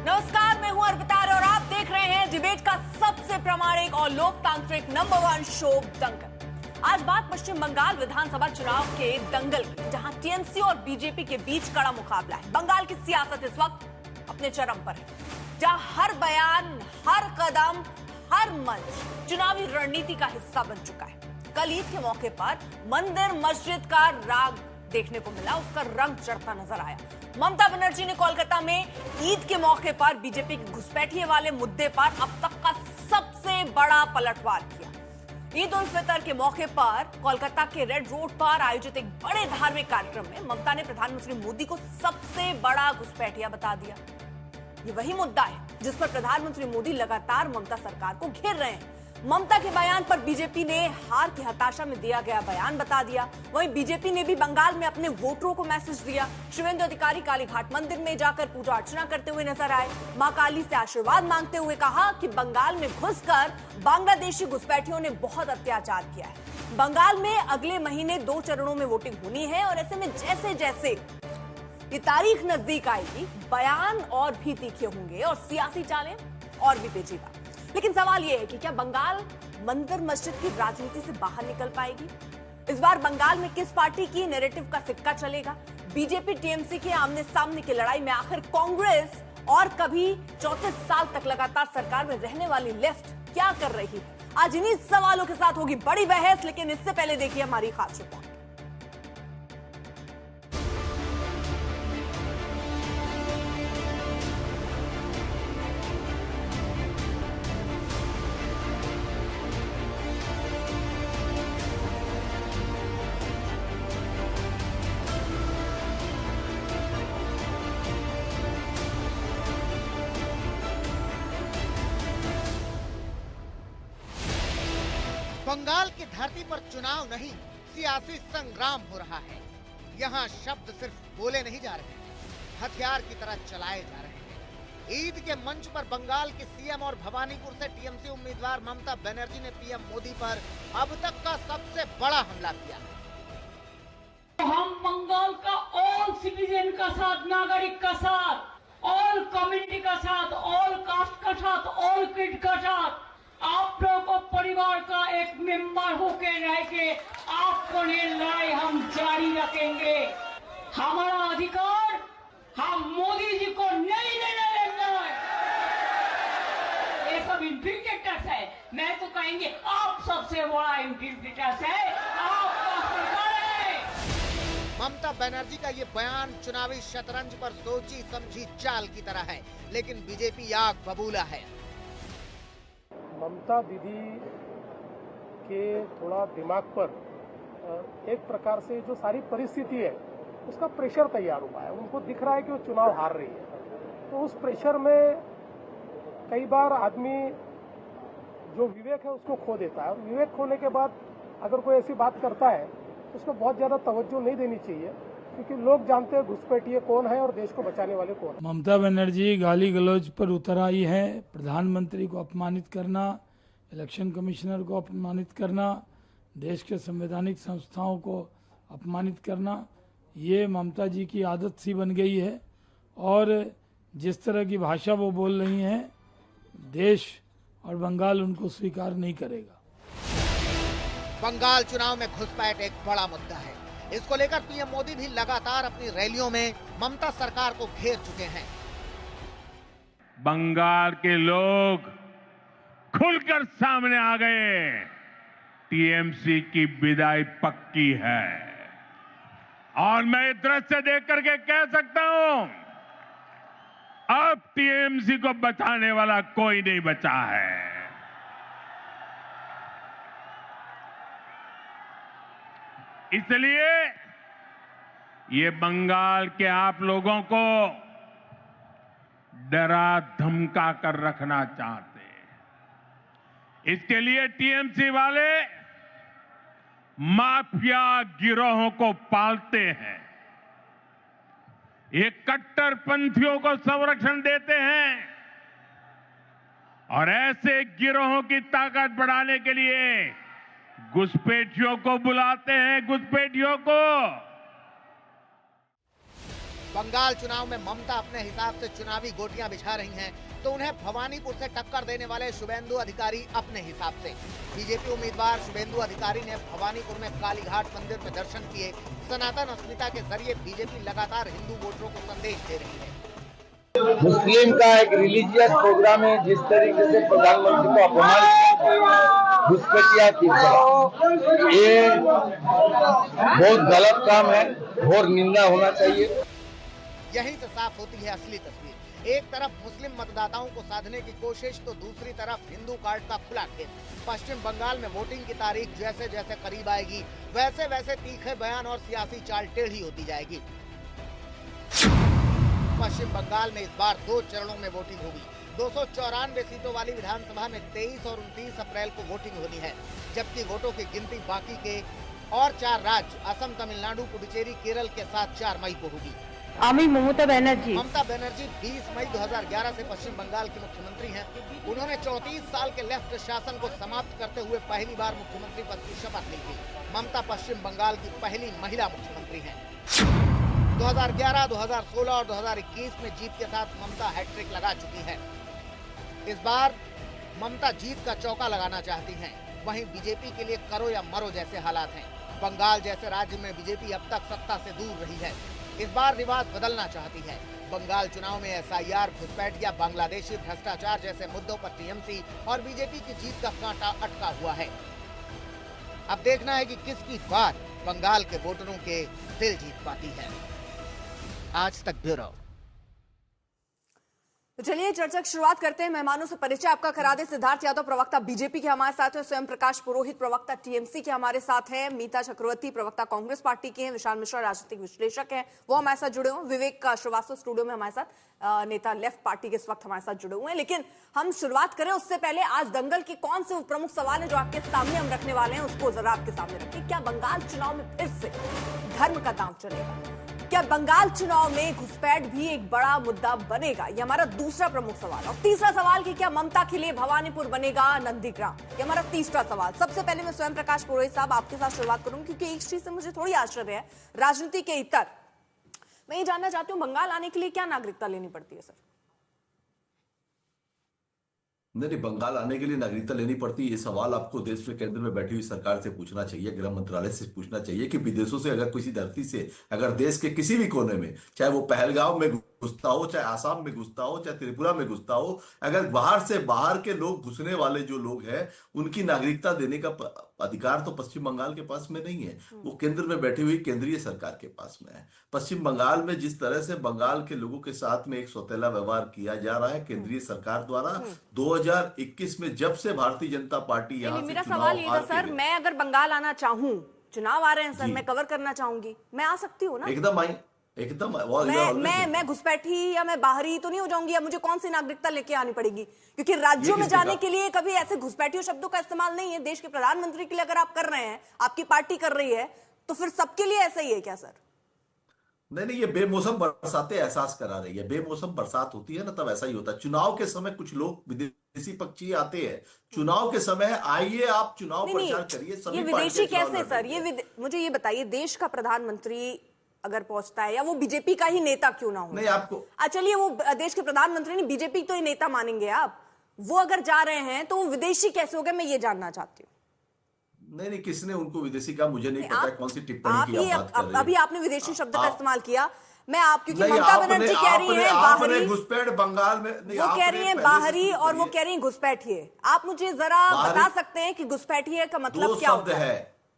नमस्कार, मैं हूं अर्पिता और आप देख रहे हैं डिबेट का सबसे प्रामाणिक और लोकतांत्रिक नंबर 1 शो दंगल। आज बात पश्चिम बंगाल विधानसभा चुनाव के दंगल की, जहां टीएमसी और बीजेपी के बीच कड़ा मुकाबला है। बंगाल की सियासत इस वक्त अपने चरम पर है, जहां हर बयान, हर कदम, हर मंच चुनावी रणनीति का हिस्सा बन चुका है। कल ईद के मौके पर मंदिर मस्जिद का राग देखने को मिला, उसका रंग चढ़ता नजर आया। ममता बनर्जी ने कोलकाता में ईद के मौके पर बीजेपी के घुसपैठिए वाले मुद्दे पर अब तक का सबसे बड़ा पलटवार किया। ईद उल फितर के मौके पर कोलकाता के रेड रोड पर आयोजित एक बड़े धार्मिक कार्यक्रम में ममता ने प्रधानमंत्री मोदी को सबसे बड़ा घुसपैठिया बता दिया। ये वही मुद्दा है जिस पर प्रधानमंत्री मोदी लगातार ममता सरकार को घेर रहे हैं। ममता के बयान पर बीजेपी ने हार की हताशा में दिया गया बयान बता दिया। वहीं बीजेपी ने भी बंगाल में अपने वोटरों को मैसेज दिया। शिवेंद्र अधिकारी कालीघाट मंदिर में जाकर पूजा अर्चना करते हुए नजर आए। मां काली से आशीर्वाद मांगते हुए कहा कि बंगाल में घुसकर बांग्लादेशी घुसपैठियों ने बहुत अत्याचार किया है। बंगाल में अगले महीने 2 चरणों में वोटिंग होनी है और ऐसे में जैसे जैसे ये तारीख नजदीक आएगी, बयान और भी तीखे होंगे और सियासी चालें और भी पेचीदा। लेकिन सवाल यह है कि क्या बंगाल मंदिर मस्जिद की राजनीति से बाहर निकल पाएगी? इस बार बंगाल में किस पार्टी की नैरेटिव का सिक्का चलेगा? बीजेपी टीएमसी के आमने सामने की लड़ाई में आखिर कांग्रेस और कभी 34 साल तक लगातार सरकार में रहने वाली लेफ्ट क्या कर रही है? आज इन्हीं सवालों के साथ होगी बड़ी बहस, लेकिन इससे पहले देखिए हमारी खास रिपोर्ट। बंगाल की धरती पर चुनाव नहीं, सियासी संग्राम हो रहा है। यहाँ शब्द सिर्फ बोले नहीं जा रहे, हथियार की तरह चलाए जा रहे हैं। ईद के मंच पर बंगाल के सीएम और भवानीपुर से टीएमसी उम्मीदवार ममता बनर्जी ने पीएम मोदी पर अब तक का सबसे बड़ा हमला किया। हम बंगाल का ऑल सिटीजन का साथ, नागरिक का साथ, ऑल कम्युनिटी का साथ, ऑल कास्ट का साथ, ऑल किड का साथ, आप लोगों को परिवार का एक मेंबर होके रह के आपको लड़ाई हम जारी रखेंगे। हमारा अधिकार हम मोदी जी को नहीं देने देंगे। ये सब इन्फिल्ट्रेटर्स है, मैं तो कहेंगे आप सबसे बड़ा इन्फिल्ट्रेटर्स है, आपका सरकार है। ममता बनर्जी का ये बयान चुनावी शतरंज पर सोची समझी चाल की तरह है, लेकिन बीजेपी आग बबूला है। ममता दीदी के थोड़ा दिमाग पर एक प्रकार से जो सारी परिस्थिति है उसका प्रेशर तैयार हुआ है। उनको दिख रहा है कि वो चुनाव हार रही है, तो उस प्रेशर में कई बार आदमी जो विवेक है उसको खो देता है। और विवेक खोने के बाद अगर कोई ऐसी बात करता है तो उसको बहुत ज्यादा तवज्जो नहीं देनी चाहिए, क्योंकि लोग जानते हैं घुसपैठिए कौन है और देश को बचाने वाले कौन है। ममता बनर्जी गाली गलौज पर उतर आई है। प्रधानमंत्री को अपमानित करना, इलेक्शन कमिश्नर को अपमानित करना, देश के संवैधानिक संस्थाओं को अपमानित करना, ये ममता जी की आदत सी बन गई है। और जिस तरह की भाषा वो बोल रही हैं, देश और बंगाल उनको स्वीकार नहीं करेगा। बंगाल चुनाव में घुसपैठ एक बड़ा मुद्दा है। इसको लेकर पीएम मोदी भी लगातार अपनी रैलियों में ममता सरकार को घेर चुके हैं। बंगाल के लोग खुलकर सामने आ गए। टीएमसी की विदाई पक्की है और मैं ये दृश्य देख करके कह सकता हूं, अब टीएमसी को बचाने वाला कोई नहीं बचा है। इसलिए ये बंगाल के आप लोगों को डरा धमका कर रखना चाहते हैं। इसके लिए टीएमसी वाले माफिया गिरोहों को पालते हैं, ये कट्टरपंथियों को संरक्षण देते हैं और ऐसे गिरोहों की ताकत बढ़ाने के लिए घुसपैठियों को बुलाते हैं। घुसपैठियों को बंगाल चुनाव में ममता अपने हिसाब से चुनावी गोटियां बिछा रही हैं, तो उन्हें भवानीपुर से टक्कर देने वाले शुभेंदु अधिकारी अपने हिसाब से। बीजेपी उम्मीदवार शुभेंदु अधिकारी ने भवानीपुर में कालीघाट मंदिर में दर्शन किए। सनातन अस्मिता के जरिए बीजेपी लगातार हिंदू वोटरों को संदेश दे रही है। मुस्लिम का एक रिलीजियस प्रोग्राम है, जिस तरीके से प्रधानमंत्री को अपमान घुसपैठिया की, ये बहुत गलत काम है और निंदा होना चाहिए। यहीं से साफ होती है असली तस्वीर। एक तरफ मुस्लिम मतदाताओं को साधने की कोशिश, तो दूसरी तरफ हिंदू कार्ड का खुला खेल। पश्चिम बंगाल में वोटिंग की तारीख जैसे जैसे करीब आएगी, वैसे वैसे तीखे बयान और सियासी चाल टेढ़ी होती जाएगी। पश्चिम बंगाल में इस बार 2 चरणों में वोटिंग होगी। 294 सीटों वाली विधानसभा में 23 और 29 अप्रैल को वोटिंग होनी है, जबकि वोटों की गिनती बाकी के और 4 राज्य असम, तमिलनाडु, पुडुचेरी, केरल के साथ 4 मई को होगी। ममता बनर्जी 20 मई 2011 से पश्चिम बंगाल की मुख्यमंत्री हैं। उन्होंने 34 साल के लेफ्ट शासन को समाप्त करते हुए पहली बार मुख्यमंत्री पद की शपथ ली थी। ममता पश्चिम बंगाल की पहली महिला मुख्यमंत्री हैं। 2011, 2016 और 2021 में जीत के साथ ममता हैट्रिक लगा चुकी है। इस बार ममता जीत का चौका लगाना चाहती हैं। वहीं बीजेपी के लिए करो या मरो जैसे हालात हैं। बंगाल जैसे राज्य में बीजेपी अब तक सत्ता से दूर रही है। इस बार रिवाज बदलना चाहती है। बंगाल चुनाव में एसआईआर, घुसपैठ या बांग्लादेशी भ्रष्टाचार जैसे मुद्दों पर टीएमसी और बीजेपी की जीत का कांटा अटका हुआ है। अब देखना है कि किसकी बात बंगाल के वोटरों के दिल जीत पाती है। आज तक ब्यूरो। तो चलिए चर्चा की शुरुआत करते हैं। मेहमानों से परिचय आपका करा दे। सिद्धार्थ यादव प्रवक्ता बीजेपी के हमारे साथ हैं, स्वयं प्रकाश पुरोहित प्रवक्ता टीएमसी के हमारे साथ हैं, मीता चक्रवर्ती प्रवक्ता कांग्रेस पार्टी के हैं, विशाल मिश्रा राजनीतिक विश्लेषक हैं, वो हमारे साथ जुड़े हुए हैं, विवेक श्रीवास्तव स्टूडियो में हमारे साथ नेता लेफ्ट पार्टी के इस वक्त हमारे साथ जुड़े हुए हैं। लेकिन हम शुरुआत करें उससे पहले आज दंगल के कौन से प्रमुख सवाल है जो आपके सामने हम रखने वाले हैं, उसको जरा आपके सामने रखिए। क्या बंगाल चुनाव में फिर से धर्म का दांव चलेगा? क्या बंगाल चुनाव में घुसपैठ भी एक बड़ा मुद्दा बनेगा? ये हमारा दूसरा प्रमुख सवाल। और तीसरा सवाल कि क्या ममता के लिए भवानीपुर बनेगा नंदीग्राम? ये हमारा तीसरा सवाल। सबसे पहले मैं स्वयं प्रकाश पुरोहित साहब आपके साथ शुरुआत करूंगी, क्योंकि एक चीज से मुझे थोड़ी आश्चर्य है, राजनीति के इतर मैं ये जानना चाहती हूँ, बंगाल आने के लिए क्या नागरिकता लेनी पड़ती है सर? नहीं, बंगाल आने के लिए नागरिकता लेनी पड़ती है, ये सवाल आपको देश के केंद्र में बैठी हुई सरकार से पूछना चाहिए, गृह मंत्रालय से पूछना चाहिए कि विदेशों से अगर किसी धरती से, अगर देश के किसी भी कोने में, चाहे वो पहलगाम में घुसता हो, चाहे आसाम में घुसता हो, चाहे त्रिपुरा में घुसता हो, अगर बाहर से बाहर के लोग घुसने वाले जो लोग हैं, उनकी नागरिकता देने का अधिकार तो पश्चिम बंगाल के पास में नहीं है, वो केंद्र में बैठी हुई केंद्रीय सरकार के पास में है। पश्चिम बंगाल में जिस तरह से बंगाल के लोगों के साथ में एक सौतेला व्यवहार किया जा रहा है केंद्रीय सरकार द्वारा, 2021 में जब से भारतीय जनता पार्टी यहाँ से मेरा सवाल ये था सर, मैं अगर बंगाल आना चाहूं, चुनाव आ रहे हैं सर, मैं कवर करना चाहूंगी, मैं आ सकती हूँ ना? एकदम मैं घुसपैठी या मैं बाहरी तो नहीं हो जाऊंगी, या मुझे कौन सी नागरिकता लेके आनी पड़ेगी? क्योंकि राज्यों में जाने के लिए कभी ऐसे घुसपैठी शब्दों का इस्तेमाल नहीं है। देश के प्रधानमंत्री के लिए अगर आप कर रहे हैं, आपकी पार्टी कर रही है, तो फिर सबके लिए ऐसा ही है क्या सर? नहीं, ये बेमौसम बरसातें एहसास करा रही है। बेमौसम बरसात होती है ना, तब ऐसा ही होता है। चुनाव के समय कुछ लोग विदेशी पक्षी आते हैं, चुनाव के समय आइए आप चुनाव प्रचार करिए। ये विदेशी कैसे सर? मुझे ये बताइए, देश का प्रधानमंत्री अगर पहुंचता है, या वो बीजेपी का ही नेता क्यों ना हो, नहीं आपको चलिए वो देश के प्रधानमंत्री नहीं, बीजेपी तो ही नेता मानेंगे आप, वो अगर जा रहे हैं तो वो विदेशी कैसे हो गए? मैं ये जानना चाहती हूँ। नहीं, किसने उनको विदेशी कहा, मुझे नहीं पता कौन सी टिप्पणी की आप बात कर रहे हैं। अभी आपने विदेशी शब्द का इस्तेमाल किया, मैं आप, क्योंकि ममता बनर्जी कह रही है बाहरी घुसपैठ बंगाल में, वो कह रही है बाहरी और वो कह रही है घुसपैठिए। आप मुझे जरा बता सकते हैं कि घुसपैठिए का मतलब क्या होता है?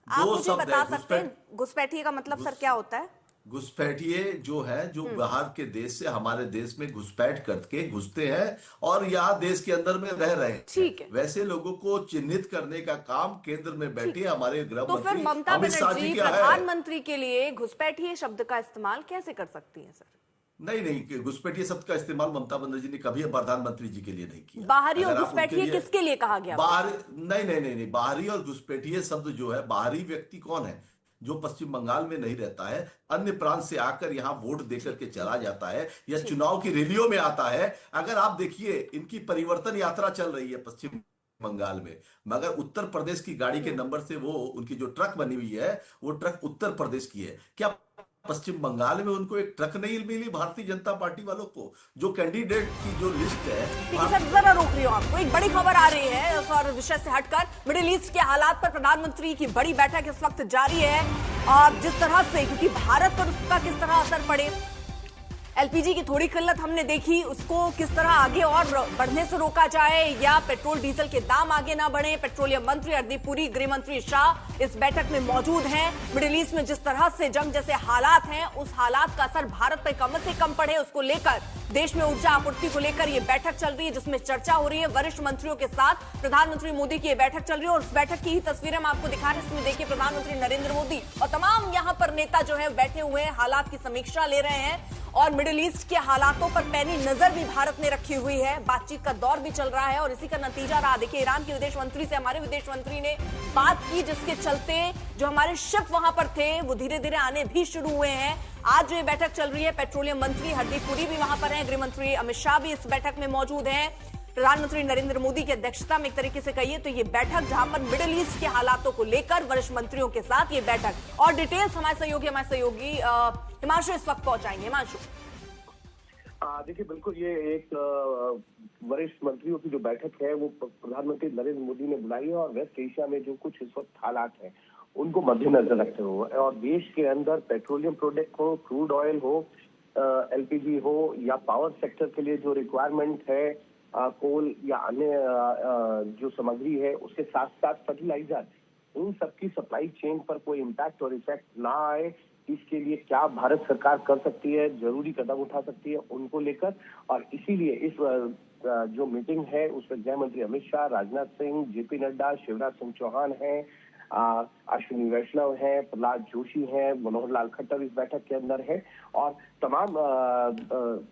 आप मुझे बता सकते हैं घुसपैठिए का मतलब सर क्या होता है? घुसपैठिए जो है, जो बाहर के देश से हमारे देश में घुसपैठ करके घुसते हैं और यहाँ देश के अंदर में रह रहे हैं, ठीक है, वैसे लोगों को चिन्हित करने का काम केंद्र में बैठे हमारे गृह मंत्री। तो फिर ममता बनर्जी प्रधानमंत्री के लिए घुसपैठिए शब्द का इस्तेमाल कैसे कर सकती है सर? नहीं, घुसपैठिए शब्द का इस्तेमाल ममता बनर्जी ने कभी प्रधानमंत्री जी के लिए नहीं किया। बाहरी और घुसपैठिए किसके लिए कहा गया? नहीं, बाहरी और घुसपैठिए शब्द जो है, बाहरी व्यक्ति कौन है? जो पश्चिम बंगाल में नहीं रहता है, अन्य प्रांत से आकर यहाँ वोट देकर के चला जाता है या चुनाव की रैलियों में आता है। अगर आप देखिए, इनकी परिवर्तन यात्रा चल रही है पश्चिम बंगाल में, मगर उत्तर प्रदेश की गाड़ी के नंबर से वो उनकी जो ट्रक बनी हुई है, वो ट्रक उत्तर प्रदेश की है। क्या पश्चिम बंगाल में उनको एक ट्रक नहीं मिली भारतीय जनता पार्टी वालों को, जो कैंडिडेट की जो लिस्ट है। ठीक है सर, जरा रोक रही हूँ आपको। एक बड़ी खबर आ रही है और विषय से हटकर मिडिल ईस्ट के हालात पर प्रधानमंत्री की बड़ी बैठक इस वक्त जारी है। जिस तरह से, क्योंकि भारत पर उसका किस तरह असर पड़े, एलपीजी की थोड़ी किल्लत हमने देखी, उसको किस तरह आगे और बढ़ने से रोका जाए, या पेट्रोल डीजल के दाम आगे ना बढ़े। पेट्रोलियम मंत्री हरदीप पुरी, गृह मंत्री शाह इस बैठक में मौजूद हैं। मिडिल ईस्ट में जिस तरह से जंग जैसे हालात हैं, उस हालात का असर भारत पर कम से कम पड़े, उसको लेकर देश में ऊर्जा आपूर्ति को लेकर यह बैठक चल रही है, जिसमें चर्चा हो रही है वरिष्ठ मंत्रियों के साथ। प्रधानमंत्री मोदी की यह बैठक चल रही है और उस बैठक की ही तस्वीरें हम आपको दिखा रहे हैं। इसमें देखिए प्रधानमंत्री नरेंद्र मोदी और तमाम यहां पर नेता जो है बैठे हुए हैं, हालात की समीक्षा ले रहे हैं और मिडिल ईस्ट के हालातों पर पैनी नजर भी भारत ने रखी हुई है। बातचीत का दौर भी चल रहा है और इसी का नतीजा रहा। देखिए, ईरान के विदेश मंत्री से हमारे विदेश मंत्री ने बात की, जिसके चलते जो हमारे शिप वहां पर थे वो धीरे धीरे आने भी शुरू हुए हैं। आज जो ये बैठक चल रही है, पेट्रोलियम मंत्री हरदीप पुरी भी वहां पर हैं, गृह मंत्री अमित शाह भी इस बैठक में मौजूद हैं। प्रधानमंत्री नरेंद्र मोदी की अध्यक्षता में एक तरीके से कहिए तो ये बैठक, जहां पर मिडिल ईस्ट के हालातों को लेकर वरिष्ठ मंत्रियों के साथ ये बैठक, और डिटेल्स हमारे सहयोगी हिमांशु इस वक्त पहुंचाएंगे। हिमांशु, देखिए, बिल्कुल ये एक वरिष्ठ मंत्रियों की जो बैठक है वो प्रधानमंत्री नरेंद्र मोदी ने बुलाई है और वेस्ट एशिया में जो कुछ इस वक्त हालात हैं उनको मद्देनजर रखते हुए, और देश के अंदर पेट्रोलियम प्रोडक्ट हो, क्रूड ऑयल हो, एलपीजी हो, या पावर सेक्टर के लिए जो रिक्वायरमेंट है कोल या अन्य जो सामग्री है, उसके साथ साथ फर्टिलाइजर, इन सबकी सप्लाई चेन पर कोई इम्पैक्ट और इफेक्ट ना आए, इसके लिए क्या भारत सरकार कर सकती है, जरूरी कदम उठा सकती है, उनको लेकर। और इसीलिए इस जो मीटिंग है उसमें गृह मंत्री अमित शाह, राजनाथ सिंह, जेपी नड्डा, शिवराज सिंह चौहान हैं, अश्विनी वैष्णव हैं, प्रहलाद जोशी हैं, मनोहर लाल खट्टर इस बैठक के अंदर है, और तमाम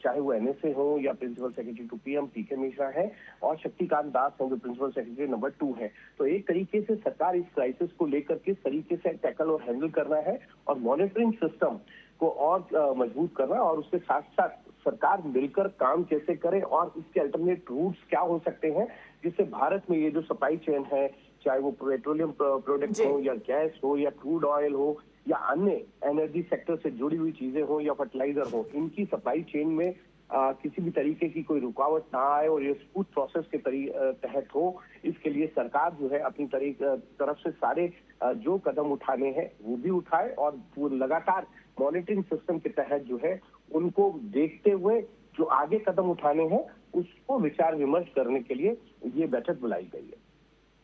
चाहे वो एनएसए हो या प्रिंसिपल सेक्रेटरी टू पीएम पीके मिश्रा है, और शक्तिकांत दास होंगे प्रिंसिपल सेक्रेटरी नंबर 2 है। तो एक तरीके से सरकार इस क्राइसिस को लेकर किस तरीके से टैकल और हैंडल करना है और मॉनिटरिंग सिस्टम को और मजबूत करना, और उसके साथ साथ सरकार मिलकर काम कैसे करे और इसके अल्टरनेट रूट्स क्या हो सकते हैं, जिससे भारत में ये जो सप्लाई चेन है, चाहे वो पेट्रोलियम प्रोडक्ट हो या गैस हो या क्रूड ऑयल हो या अन्य एनर्जी सेक्टर से जुड़ी हुई चीजें हो या फर्टिलाइजर हो, इनकी सप्लाई चेन में किसी भी तरीके की कोई रुकावट ना आए और ये स्मूथ प्रोसेस के तहत हो। इसके लिए सरकार जो है अपनी तरफ से सारे जो कदम उठाने हैं वो भी उठाए, और वो लगातार मॉनिटरिंग सिस्टम के तहत जो है उनको देखते हुए जो आगे कदम उठाने हैं उसको विचार विमर्श करने के लिए ये बैठक बुलाई गई है।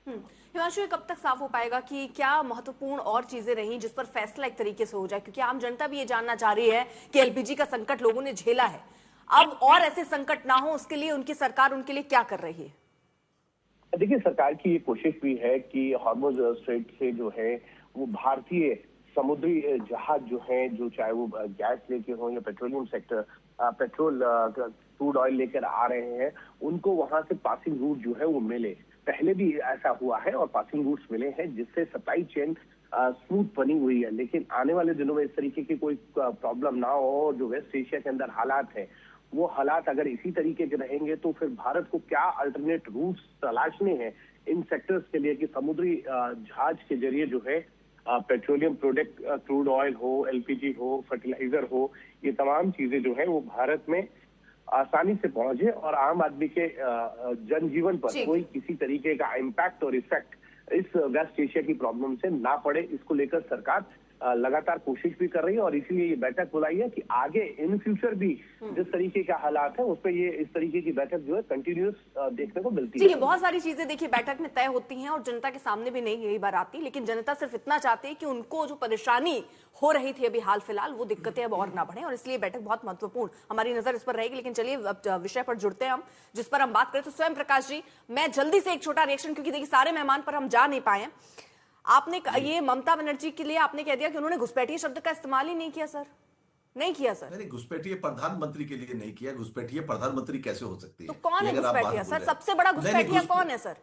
हिमांशु, ये कब तक साफ हो पाएगा कि क्या महत्वपूर्ण और चीजें रही जिस पर फैसला एक तरीके से हो जाए, क्योंकि आम जनता भी ये जानना चाह रही है कि एलपीजी का संकट लोगों ने झेला है, अब और ऐसे संकट ना हो उसके लिए उनकी सरकार उनके लिए क्या कर रही है? देखिए, सरकार की ये कोशिश भी है कि हॉर्मुज स्ट्रेट से जो है वो भारतीय समुद्री जहाज जो है, जो चाहे वो गैस लेके हो या petroleum sector petrol crude oil लेकर आ रहे हैं, उनको वहां से पासिंग रूट जो है वो मिले। पहले भी ऐसा हुआ है और पासिंग रूट्स मिले हैं जिससे सप्लाई चेन स्मूथ बनी हुई है, लेकिन आने वाले दिनों में इस तरीके की कोई प्रॉब्लम ना हो। जो वेस्ट एशिया के अंदर हालात है वो हालात अगर इसी तरीके के रहेंगे तो फिर भारत को क्या अल्टरनेट रूट्स तलाशने हैं इन सेक्टर्स के लिए कि समुद्री जहाज के जरिए जो है पेट्रोलियम प्रोडक्ट, क्रूड ऑयल हो, एलपीजी हो, फर्टिलाइजर हो, ये तमाम चीजें जो है वो भारत में आसानी से पहुंचे और आम आदमी के जनजीवन पर कोई किसी तरीके का इम्पैक्ट और इफेक्ट इस वेस्ट एशिया की प्रॉब्लम से ना पड़े। इसको लेकर सरकार लगातार कोशिश भी कर रही है और इसीलिए ये बैठक बुलाई है कि आगे इन फ्यूचर भी जिस तरीके का हालात है उस पर ये इस तरीके की बैठक जो है कंटिन्यूअस देखने को मिलती है। बहुत सारी चीजें देखिए बैठक में तय होती हैं और जनता के सामने भी नहीं यही बार आती, लेकिन जनता सिर्फ इतना चाहती है कि उनको जो परेशानी हो रही थी अभी हाल फिलहाल वो दिक्कतें अब और ना बढ़े, और इसलिए बैठक बहुत महत्वपूर्ण हमारी नजर इस पर रहेगी। लेकिन चलिए अब विषय पर जुड़ते हैं हम जिस पर हम बात करें। तो स्वयं प्रकाश जी, मैं जल्दी से एक छोटा रिएक्शन, क्योंकि देखिए सारे मेहमान पर हम जा नहीं पाए। आपने ये ममता बनर्जी के लिए आपने कह दिया कि उन्होंने घुसपैठिया शब्द का इस्तेमाल ही नहीं किया सर। नहीं किया सर। मैंने घुसपैठिया प्रधानमंत्री के लिए नहीं किया। घुसपैठिया प्रधानमंत्री कैसे हो सकती है? तो कौन है घुसपैठिया सर? सबसे बड़ा घुसपैठिया कौन है सर?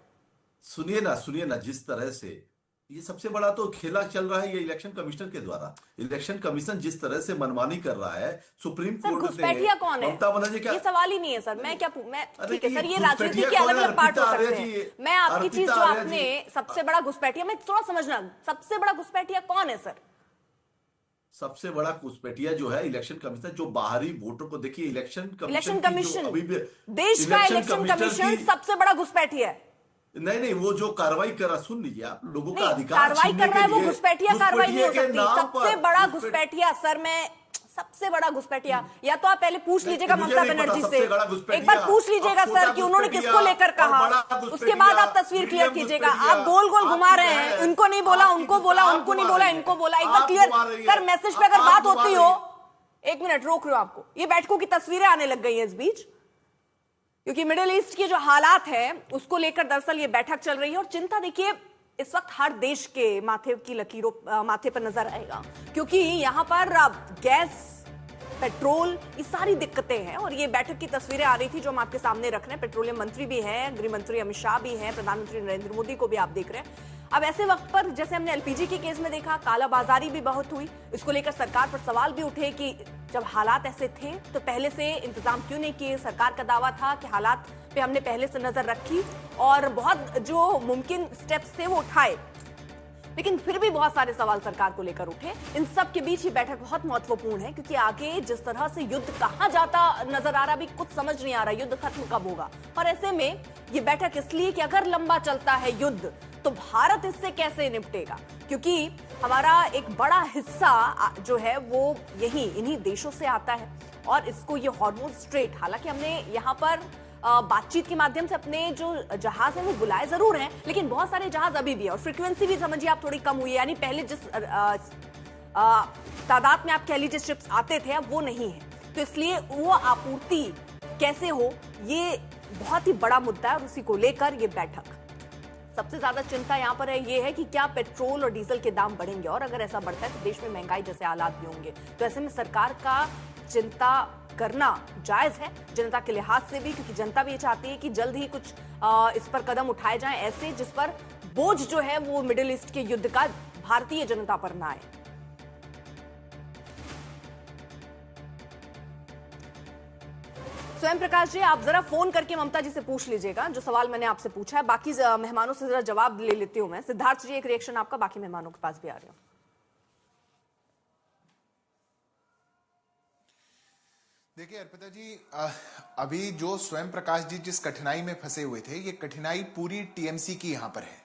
सुनिए ना, जिस तरह से ये सबसे बड़ा तो खेला चल रहा है ये इलेक्शन कमिश्नर के द्वारा। इलेक्शन कमीशन जिस तरह से मनमानी कर रहा है, सुप्रीम कोर्ट घुसपैठिया कौन है? ममता बनर्जी क्या? ये सवाल ही नहीं है सर। मैं ठीक है सर, ये राजनीति के अलग अलग पार्ट हो सकते हैं। मैं आपकी चीज जो आपने सबसे बड़ा घुसपैठिया, मैं थोड़ा समझना, सबसे बड़ा घुसपैठिया कौन है सर? सबसे बड़ा घुसपैठिया जो है इलेक्शन कमीशन, जो बाहरी वोटर को देखिए, इलेक्शन कमीशन अभी भी देश का इलेक्शन कमीशन सबसे बड़ा घुसपैठिया है। नहीं, वो जो कार्रवाई कर रहा, सुन लीजिए आप, लोगों का अधिकार कार्रवाई कर रहा है, वो छीनने के लिए घुसपैठिया कार्रवाई नहीं हो घुसपैठिया के सकती। नाम सबसे पर बड़ा घुसपैठिया सर, मैं सबसे बड़ा घुसपैठिया, या तो आप पहले पूछ लीजिएगा मुझे ममता नहीं पता बनर्जी से, सबसे बड़ा घुसपैठिया। एक बार पूछ लीजिएगा अब छोटा सर कि उन्होंने किसको घुसपैठिया लेकर और कहा, बड़ा उसके घुसपैठिया, बाद आप तस्वीर क्लियर मीडियम कीजिएगा। घुसपैठिया, आप गोल गोल घुमा रहे आपकी हैं, है, इनको नहीं बोला, आपकी उनको बोला, आप उनको नहीं घुमा बोला, रही इनको है, बोला, एक बार आप क्लियर घुमा रही है, सर, मैसेज पे अगर आप बात घुमा होती रही हो। है। एक मिनट रोक रही हूं आपको, ये बैठकों की तस्वीरें आने लग गई हैं इस बीच, क्योंकि मिडिल ईस्ट के जो हालात है उसको लेकर दरअसल ये बैठक चल रही है। और चिंता देखिए इस वक्त हर देश के माथे की लकीरों माथे पर नजर आएगा, क्योंकि यहां पर गैस, पेट्रोल, ये सारी दिक्कतें हैं। और ये बैठक की तस्वीरें आ रही थी जो हम आपके सामने रख रहे हैं। पेट्रोलियम मंत्री भी हैं, गृह मंत्री अमित शाह भी हैं, प्रधानमंत्री नरेंद्र मोदी को भी आप देख रहे हैं। अब ऐसे वक्त पर जैसे हमने एलपीजी के केस में देखा, कालाबाजारी भी बहुत हुई, इसको लेकर सरकार पर सवाल भी उठे कि जब हालात ऐसे थे तो पहले से इंतजाम क्यों नहीं किए। सरकार का दावा था कि हालात पे हमने पहले से नजर रखी और बहुत जो मुमकिन स्टेप्स थे वो उठाए, लेकिन फिर भी बहुत सारे सवाल सरकार को लेकर उठे। इन सब के बीच ये बैठक बहुत महत्वपूर्ण है, क्योंकि आगे जिस तरह से युद्ध कहां जाता नजर आ रहा, भी कुछ समझ नहीं आ रहा युद्ध खत्म कब होगा। और ऐसे में ये बैठक इसलिए कि अगर लंबा चलता है युद्ध तो भारत इससे कैसे निपटेगा, क्योंकि हमारा एक बड़ा हिस्सा जो है वो यही इन्हीं देशों से आता है। और इसको ये हॉर्मुज़ स्ट्रेट, हालांकि हमने यहाँ पर बातचीत के माध्यम से अपने जो जहाज हैं वो बुलाए जरूर हैं, लेकिन बहुत सारे जहाज अभी भी है और फ्रीक्वेंसी भी समझिए आप थोड़ी कम हुई है। यानी पहले जिस तादाद में आप कह लीजिए शिप्स आते थे अब वो नहीं है, तो इसलिए वो आपूर्ति कैसे हो ये बहुत ही बड़ा मुद्दा है। और उसी को लेकर ये बैठक सबसे ज्यादा चिंता यहाँ पर है, ये है कि क्या पेट्रोल और डीजल के दाम बढ़ेंगे, और अगर ऐसा बढ़ता है तो देश में महंगाई जैसे हालात भी होंगे। तो ऐसे में सरकार का चिंता करना जायज है जनता के लिहाज से भी, क्योंकि जनता भी ये चाहती है कि जल्द ही कुछ इस पर कदम उठाए जाएं ऐसे जिस पर बोझ जो है वो मिडिल ईस्ट के युद्ध का भारतीय जनता पर ना आए। स्वयं प्रकाश जी, आप जरा फोन करके ममता जी से पूछ लीजिएगा जो सवाल मैंने आपसे पूछा है। बाकी मेहमानों से जरा जवाब ले लेती हूं मैं। सिद्धार्थ जी, एक रिएक्शन आपका, बाकी मेहमानों के पास भी आ रही हूं। देखिए अर्पिता जी, अभी जो स्वयं प्रकाश जी जिस कठिनाई में फंसे हुए थे, ये कठिनाई पूरी टीएमसी की यहां पर है।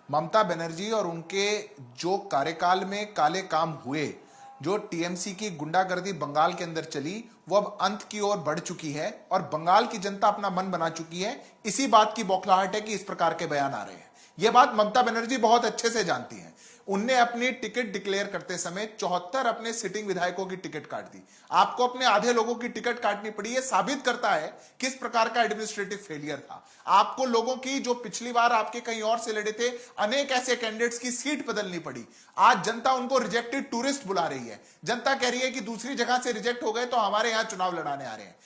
ममता बनर्जी और उनके जो कार्यकाल में काले काम हुए, जो टीएमसी की गुंडागर्दी बंगाल के अंदर चली, वो अब अंत की ओर बढ़ चुकी है और बंगाल की जनता अपना मन बना चुकी है। इसी बात की बौखलाहट है कि इस प्रकार के बयान आ रहे हैं। यह बात ममता बनर्जी बहुत अच्छे से जानती हैं। उनने अपनी टिकट डिक्लेयर करते समय 74 अपने सिटिंग विधायकों की टिकट काट दी। आपको अपने आधे लोगों की टिकट काटनी पड़ी। यह साबित करता है किस प्रकार का एडमिनिस्ट्रेटिव फेलियर था। आपको लोगों की, जो पिछली बार आपके कहीं और से लड़े थे, अनेक ऐसे कैंडिडेट्स की सीट बदलनी पड़ी। आज जनता उनको रिजेक्टेड टूरिस्ट बुला रही है। जनता कह रही है कि दूसरी जगह से रिजेक्ट हो गए तो हमारे यहां चुनाव लड़ाने आ रहे हैं।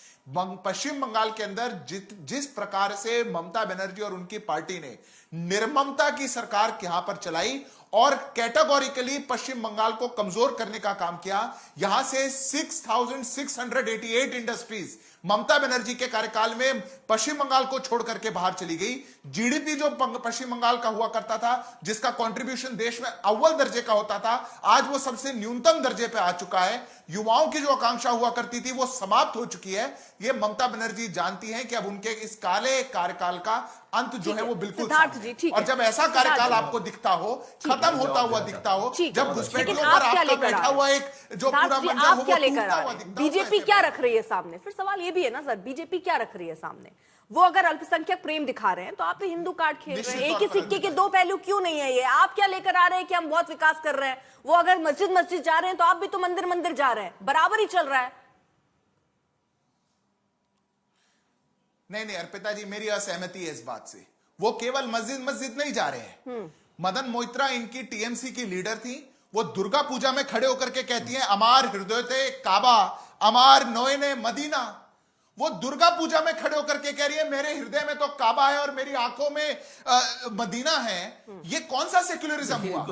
पश्चिम बंगाल के अंदर जिस प्रकार से ममता बनर्जी और उनकी पार्टी ने निर्ममता की सरकार यहां पर चलाई और कैटेगोरिकली पश्चिम बंगाल को कमजोर करने का काम किया, यहां से 6,688 इंडस्ट्रीज ममता बनर्जी के कार्यकाल में पश्चिम बंगाल को छोड़ करके बाहर चली गई। जीडीपी जो पश्चिम बंगाल का हुआ करता था, जिसका कंट्रीब्यूशन देश में अव्वल दर्जे का होता था, आज वो सबसे न्यूनतम दर्जे पे आ चुका है। युवाओं की जो आकांक्षा हुआ करती थी वो समाप्त हो चुकी है। ये ममता बनर्जी जानती हैं कि अब उनके इस काले कार्यकाल का अंत जो है वो बिल्कुल और जब ऐसा कार्यकाल आपको दिखता हो, खत्म होता हुआ दिखता हो, जब घुसपैठियों पर आपका बैठा हुआ एक जो पूरा मंजर हो वो टूटता हुआ दिखता हो, बीजेपी क्या रख रही है सामने? फिर सवाल ये भी है ना सर, बीजेपी क्या रख रही है सामने? वो अगर अल्पसंख्यक प्रेम दिखा रहे हैं तो आप हिंदू कार्ड खेल रहे हैं। एक ही सिक्के के दो पहलू क्यों नहीं है? ये आप क्या लेकर आ रहे हैं कि हम बहुत विकास कर रहे हैं? वो अगर मस्जिद जा रहे हैं तो आप भी तो मंदिर जा रहे हैं, बराबर ही चल रहा है। नहीं अर्पिता जी, मेरी असहमति है इस बात से। वो केवल मस्जिद नहीं जा रहे हैं। मदन मोइत्रा इनकी टीएमसी की लीडर थी। वो दुर्गा पूजा में खड़े होकर के कहती हैं अमार हृदय थे काबा, अमार नोएने मदीना। वो दुर्गा पूजा में खड़े होकर के कह रही है मेरे हृदय में तो काबा है और मेरी आंखों में मदीना है। ये कौन सा सेक्युलरिज्म हुआ?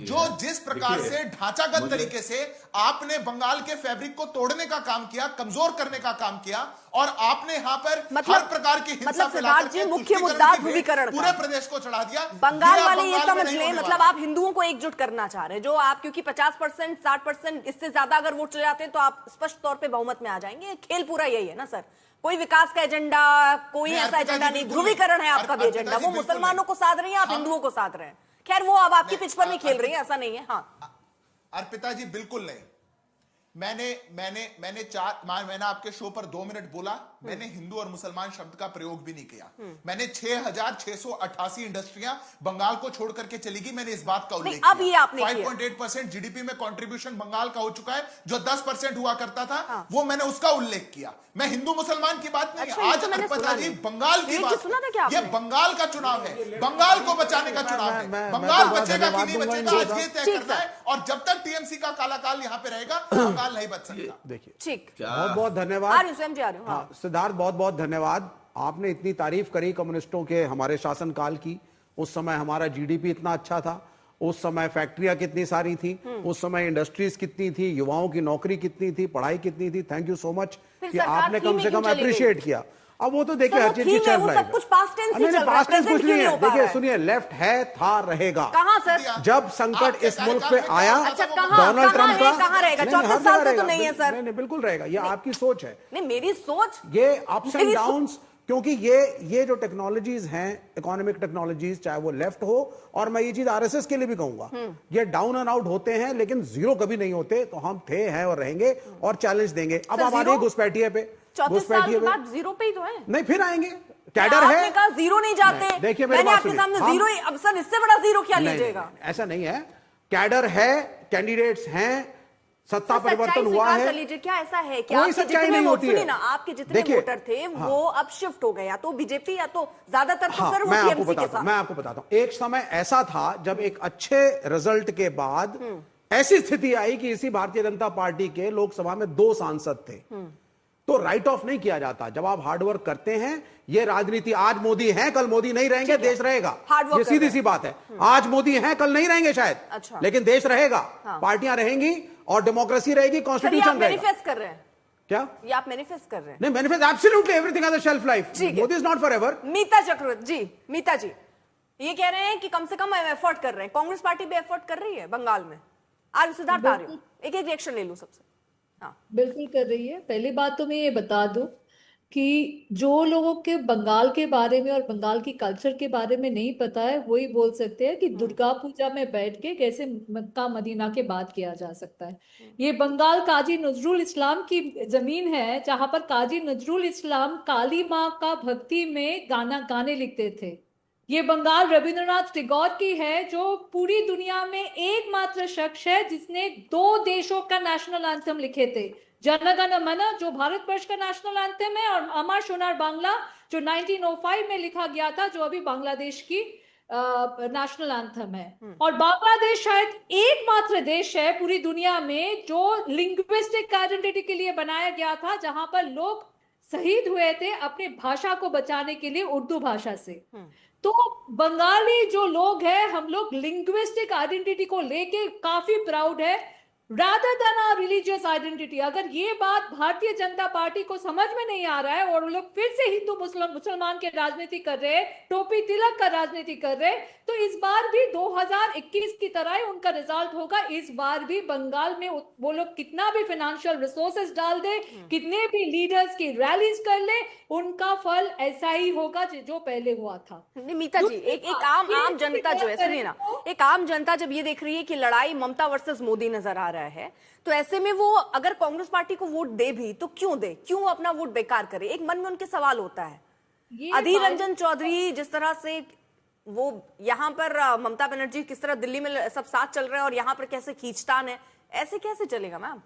जो जिस प्रकार से ढांचागत तरीके से आपने बंगाल के फैब्रिक को तोड़ने का काम किया, कमजोर करने का काम किया और आपने यहाँ पर मतलब- हर प्रकार की हिंसा मतलब फैला सिद्धार्थ जी, करके मुख्य तुष्टीकरण मुद्दा की भेंट ध्रुवीकरण का। पूरे प्रदेश को चढ़ा दिया। बंगाल ये आप वाले ये बंगाल में समझ नहीं लें, होने मतलब वाला। आप हिंदुओं को एकजुट करना चाह रहे हैं, जो आप क्योंकि 50%, 60%, इससे ज्यादा अगर वोट चले जाते हैं तो आप स्पष्ट तौर पे बहुमत में आ जाएंगे। खेल पूरा यही है ना सर, कोई विकास का एजेंडा, कोई नहीं, ऐसा अर्पिता एजेंडा जी, नहीं, बिल्कुल ध्रुवीकरण है नहीं। आपका भी अर्पिता एजेंडा। जी, वो बिल्कुल मुसलमानों को साध रही हैं, आप हिंदुओं को साध रहे हैं। खैर वो अब आपकी पिच पर नहीं खेल रही है, ऐसा नहीं है। हाँ अर्पिता जी बिल्कुल नहीं। मैंने आपके शो पर 2 मिनट बोला, मैंने हिंदू और मुसलमान शब्द का प्रयोग भी नहीं किया। मैंने 6,688 इंडस्ट्रियां बंगाल को छोड़ करके चली गई, मैंने इस बात का उल्लेख अब ये आपने किया। 5.8% जीडीपी में कंट्रीब्यूशन बंगाल का हो चुका है, जो 10% हुआ करता था। वो मैंने उसका उल्लेख किया। मैं हिंदू मुसलमान की बात नहीं। अच्छा, आज अर्पिता जी बंगाल की बात सुना था क्या है। ये आपने? बंगाल का चुनाव है, बंगाल को बचाने का चुनाव है। बंगाल बचेगा कि नहीं बचेगा आज ये तय करना है। और जब तक टीएमसी का काला काल यहाँ पे रहेगा, बंगाल नहीं बच सकता। देखिए, ठीक, बहुत बहुत धन्यवाद। हाँ, सिद्धार्थ, बहुत बहुत धन्यवाद। आपने इतनी तारीफ करी कम्युनिस्टों के हमारे शासनकाल की। उस समय हमारा जीडीपी इतना अच्छा था, उस समय फैक्ट्रियां कितनी सारी थी, उस समय इंडस्ट्रीज कितनी थी, युवाओं की नौकरी कितनी थी, पढ़ाई कितनी थी। थैंक यू सो मच कि आपने कम से कम अप्रिशिएट किया। अब वो तो देखिए हर चीज की शेल्फ लाइफ है। कुछ पास्ट टेंस ही चल रहा है, कुछ नहीं है। देखिए देखिए सुनिए, लेफ्ट है, था, रहेगा। कहाँ सर? जब संकट इस मुल्क पे आया, अच्छा, कहाँ ट्रंप का कहाँ रहेगा? 34 साल से तो नहीं है सर। नहीं, बिल्कुल रहेगा। ये आपकी सोच है। नहीं, मेरी सोच, ये अप्स एंड डाउन्स, क्योंकि ये जो टेक्नोलॉजीज हैं, इकोनॉमिक टेक्नोलॉजीज, चाहे वो लेफ्ट हो, और मैं ये चीज आरएसएस के लिए भी कहूंगा, ये डाउन एंड आउट होते हैं, लेकिन जीरो कभी नहीं होते। तो हम थे, हैं और रहेंगे और चैलेंज देंगे। अब आप आ रहे घुसपैठिए पे, 34 साल के बाद जीरो पे ही तो है। नहीं, फिर आएंगे। कैडर है, आपने कहा जीरो नहीं जाते। देखिए मैंने आपके सामने जीरो ही, अब सर इससे बड़ा जीरो क्या लीजिएगा? ऐसा नहीं है। कैडर है, कैंडिडेट्स हैं, सत्ता परिवर्तन हुआ है। लीजिए, क्या ऐसा है कि कोई सच्चाई नहीं होती है ना, आपके जितने वोटर थे वो अब शिफ्ट हो गए, या तो बीजेपी या तो ज्यादातर तो सर वो मैं आपको बताता हूं। एक समय ऐसा था जब एक अच्छे रिजल्ट के बाद ऐसी स्थिति आई कि इसी भारतीय जनता पार्टी के लोकसभा में 2 सांसद थे, तो राइट ऑफ नहीं किया जाता। जब आप हार्डवर्क करते हैं, ये राजनीति, आज मोदी है, कल मोदी नहीं रहेंगे, देश रहेगा। ये सीधी सी बात है। आज मोदी है, कल नहीं रहेंगे शायद, अच्छा। लेकिन देश रहेगा, पार्टियां रहेंगी और डेमोक्रेसी रहेगी, कॉन्स्टिट्यूशन रहेगा। मैनिफेस्ट कर रहे हैं क्या? ये आप मैनिफेस्ट कर रहे हैं? नहीं, manifest absolutely everything has a shelf life. Modi is not forever. Mita Chakraborty ji, Mita ji ये कह रहे हैं कि कम से कम एफर्ट कर रहे हैं। कांग्रेस पार्टी भी एफर्ट कर रही है बंगाल में। आज सिद्धार्थ आ रही हूं, एक रिएक्शन ले लूं सबसे। बिल्कुल कर रही है। पहली बात तो मैं ये बता दूं कि जो लोगों के बंगाल के बारे में और बंगाल की कल्चर के बारे में नहीं पता है, वही बोल सकते हैं कि दुर्गा पूजा में बैठ के कैसे मक्का मदीना के बात किया जा सकता है। ये बंगाल काजी नजरुल इस्लाम की जमीन है, जहां पर काजी नजरुल इस्लाम काली माँ का भक्ति में गाने लिखते थे। ये बंगाल रविंद्रनाथ टैगोर की है, जो पूरी दुनिया में एकमात्र शख्स है जिसने 2 देशों का नेशनल एंथम लिखे थे। जन गण मन जो भारतवर्ष का नेशनल एंथम है, और अमर सोनार बांग्ला जो 1905 में लिखा गया था, जो अभी बांग्लादेश की नेशनल एंथम है। और बांग्लादेश शायद एकमात्र देश है पूरी दुनिया में जो लिंग्विस्टिक आइडेंटिटी के लिए बनाया गया था, जहां पर लोग शहीद हुए थे अपनी भाषा को बचाने के लिए, उर्दू भाषा से। तो बंगाली जो लोग हैं, हम लोग लिंग्विस्टिक आइडेंटिटी को लेके काफी प्राउड है, rather than our religious identity. अगर ये बात भारतीय जनता पार्टी को समझ में नहीं आ रहा है और वो लोग फिर से हिंदू मुसलमान के राजनीति कर रहे हैं, टोपी तिलक का राजनीति कर रहे हैं, तो इस बार भी 2021 की तरह ही उनका रिजल्ट होगा। इस बार भी बंगाल में वो लोग कितना भी फाइनेंशियल रिसोर्सेस डाल दे, कितने भी लीडर्स की रैलीज कर ले, उनका फल ऐसा ही होगा जो पहले हुआ था। मीता जी, एक आम जनता जो है, सुनिए ना, एक आम जनता जब ये देख रही है कि लड़ाई ममता वर्सेस मोदी नजर आ रहा है, तो ऐसे में वो अगर कांग्रेस पार्टी को वोट दे भी तो क्यों दे, क्यों अपना वोट बेकार करे? एक मन में उनके सवाल होता है। अधीर रंजन चौधरी जिस तरह से वो यहाँ पर ममता बनर्जी किस तरह दिल्ली में सब साथ चल रहे हैं और यहाँ पर कैसे खींचतान है, ऐसे कैसे चलेगा मैम?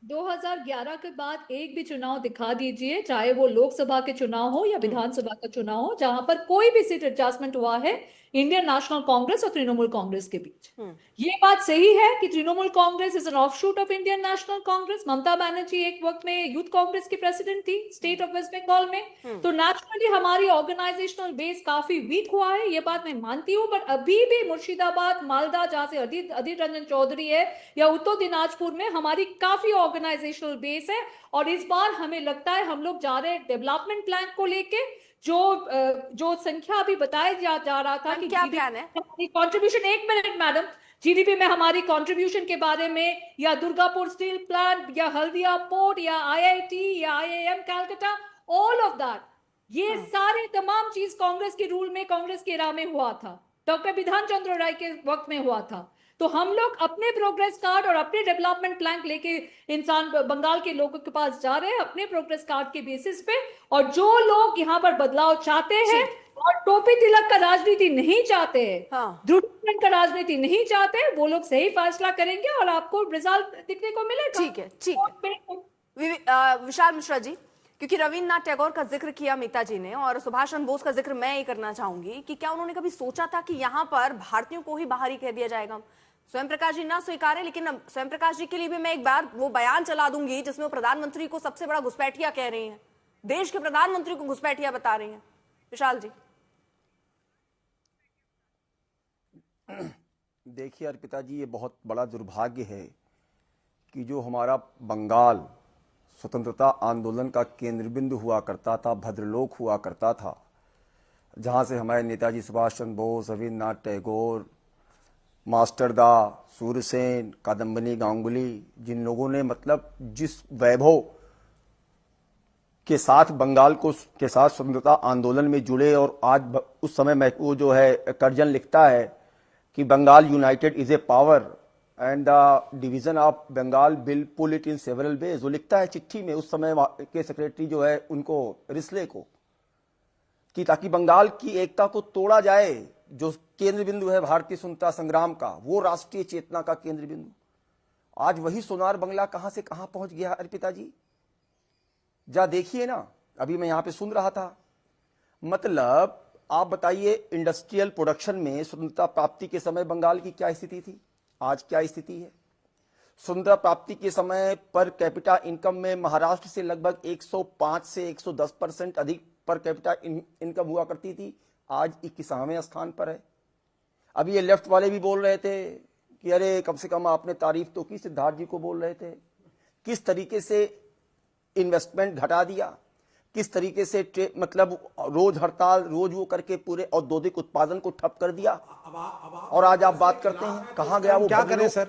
2011 के बाद एक भी चुनाव दिखा दीजिए, चाहे वो लोकसभा के चुनाव हो या विधानसभा का चुनाव हो, जहां पर कोई भी सीट एडजस्टमेंट हुआ है इंडियन नेशनल कांग्रेस और तृणमूल कांग्रेस के बीच। ये बात सही है कि Trinamool Congress is an offshoot of Indian National Congress. Mamata Banerjee एक वक्त में यूथ कांग्रेस की प्रेसिडेंट थी स्टेट ऑफ वेस्ट बंगाल में, तो नेचुरली हमारी ऑर्गेनाइजेशनल बेस काफी वीक हुआ है, ये बात मैं मानती हूँ। बट अभी भी मुर्शिदाबाद, मालदा, जहां से अधीर रंजन चौधरी है, या उत्तर दिनाजपुर में हमारी काफी ऑर्गेनाइजेशनल बेस है। और इस बार हमें लगता है हम लोग जा रहे हैं डेवलपमेंट प्लान को लेके, जो संख्या अभी बताया जा रहा था कि क्या प्लान है, कंट्रीब्यूशन, 1 मिनट मैडम, जीडीपी में हमारी कंट्रीब्यूशन के बारे में, या दुर्गापुर स्टील प्लांट, या हल्दिया पोर्ट, या आईआईटी, या IIM Calcutta, all of that, ये सारे तमाम चीज कांग्रेस के रूल में, कांग्रेस के राह में हुआ था, डॉक्टर बिधान चंद्र राय के वक्त में हुआ था। तो हम लोग अपने प्रोग्रेस कार्ड और अपने डेवलपमेंट प्लान लेके इंसान बंगाल के लोगों के पास जा रहे हैं अपने प्रोग्रेस कार्ड के बेसिस पे। और जो लोग यहाँ पर बदलाव चाहते हैं और टोपी तिलक का राजनीति नहीं चाहते हैं, ध्रुवीकरण का राजनीति नहीं चाहते, वो लोग सही फैसला करेंगे और आपको रिजल्ट दिखने को मिलेगा। ठीक है, ठीक है। विशाल मिश्रा जी, क्योंकि रविन्द्रनाथ टैगोर का जिक्र किया मीता जी ने और सुभाष चंद्र बोस का जिक्र मैं ही करना चाहूंगी कि क्या उन्होंने कभी सोचा था कि यहाँ पर भारतीयों को ही बाहरी कह दिया जाएगा? स्वयं प्रकाश जी ना स्वीकारे, लेकिन स्वयं प्रकाश जी के लिए भी मैं एक बार वो बयान चला दूंगी जिसमें वो प्रधानमंत्री को सबसे बड़ा घुसपैठिया कह रही हैं, देश के प्रधानमंत्री को घुसपैठिया बता रही हैं। विशाल जी, देखिए अर्पिता जी, ये बहुत बड़ा दुर्भाग्य है कि जो हमारा बंगाल स्वतंत्रता आंदोलन का केंद्र बिंदु हुआ करता था, भद्रलोक हुआ करता था, जहां से हमारे नेताजी सुभाष चंद्र बोस, रविन्द्रनाथ टैगोर, मास्टरदा, सूरसेन, कादम्बनी गांगुली, जिन लोगों ने मतलब जिस वैभव के साथ बंगाल को के साथ स्वतंत्रता आंदोलन में जुड़े, और आज उस समय वो जो है कर्जन लिखता है कि Bengal united is a power and the division of Bengal will pull it in several ways, वो लिखता है चिट्ठी में उस समय के सेक्रेटरी जो है उनको, रिस्ले को, कि ताकि बंगाल की एकता को तोड़ा जाए, जो केंद्र बिंदु है भारतीय स्वतंत्रता संग्राम का, वो राष्ट्रीय चेतना का केंद्र बिंदु। आज वही सोनार बंगला कहां से कहां पहुंच गया अर्पिता जी, जा देखिए ना। अभी मैं यहां पे सुन रहा था, मतलब आप बताइए इंडस्ट्रियल प्रोडक्शन में स्वतंत्रता प्राप्ति के समय बंगाल की क्या स्थिति थी, आज क्या स्थिति है। स्वतंत्रता प्राप्ति के समय पर कैपिटा इनकम में महाराष्ट्र से लगभग 105 से 110% अधिक पर कैपिटा इनकम हुआ करती थी, आज 21वें स्थान पर है। अभी ये लेफ्ट वाले भी बोल रहे थे कि अरे कम से कम आपने तारीफ तो की, सिद्धार्थ जी को बोल रहे थे, किस तरीके से इन्वेस्टमेंट घटा दिया, किस तरीके से मतलब रोज हड़ताल, रोज वो करके पूरे औद्योगिक उत्पादन को ठप कर दिया। और आज आप बात करते हैं कहां गया वो, क्या करें सर,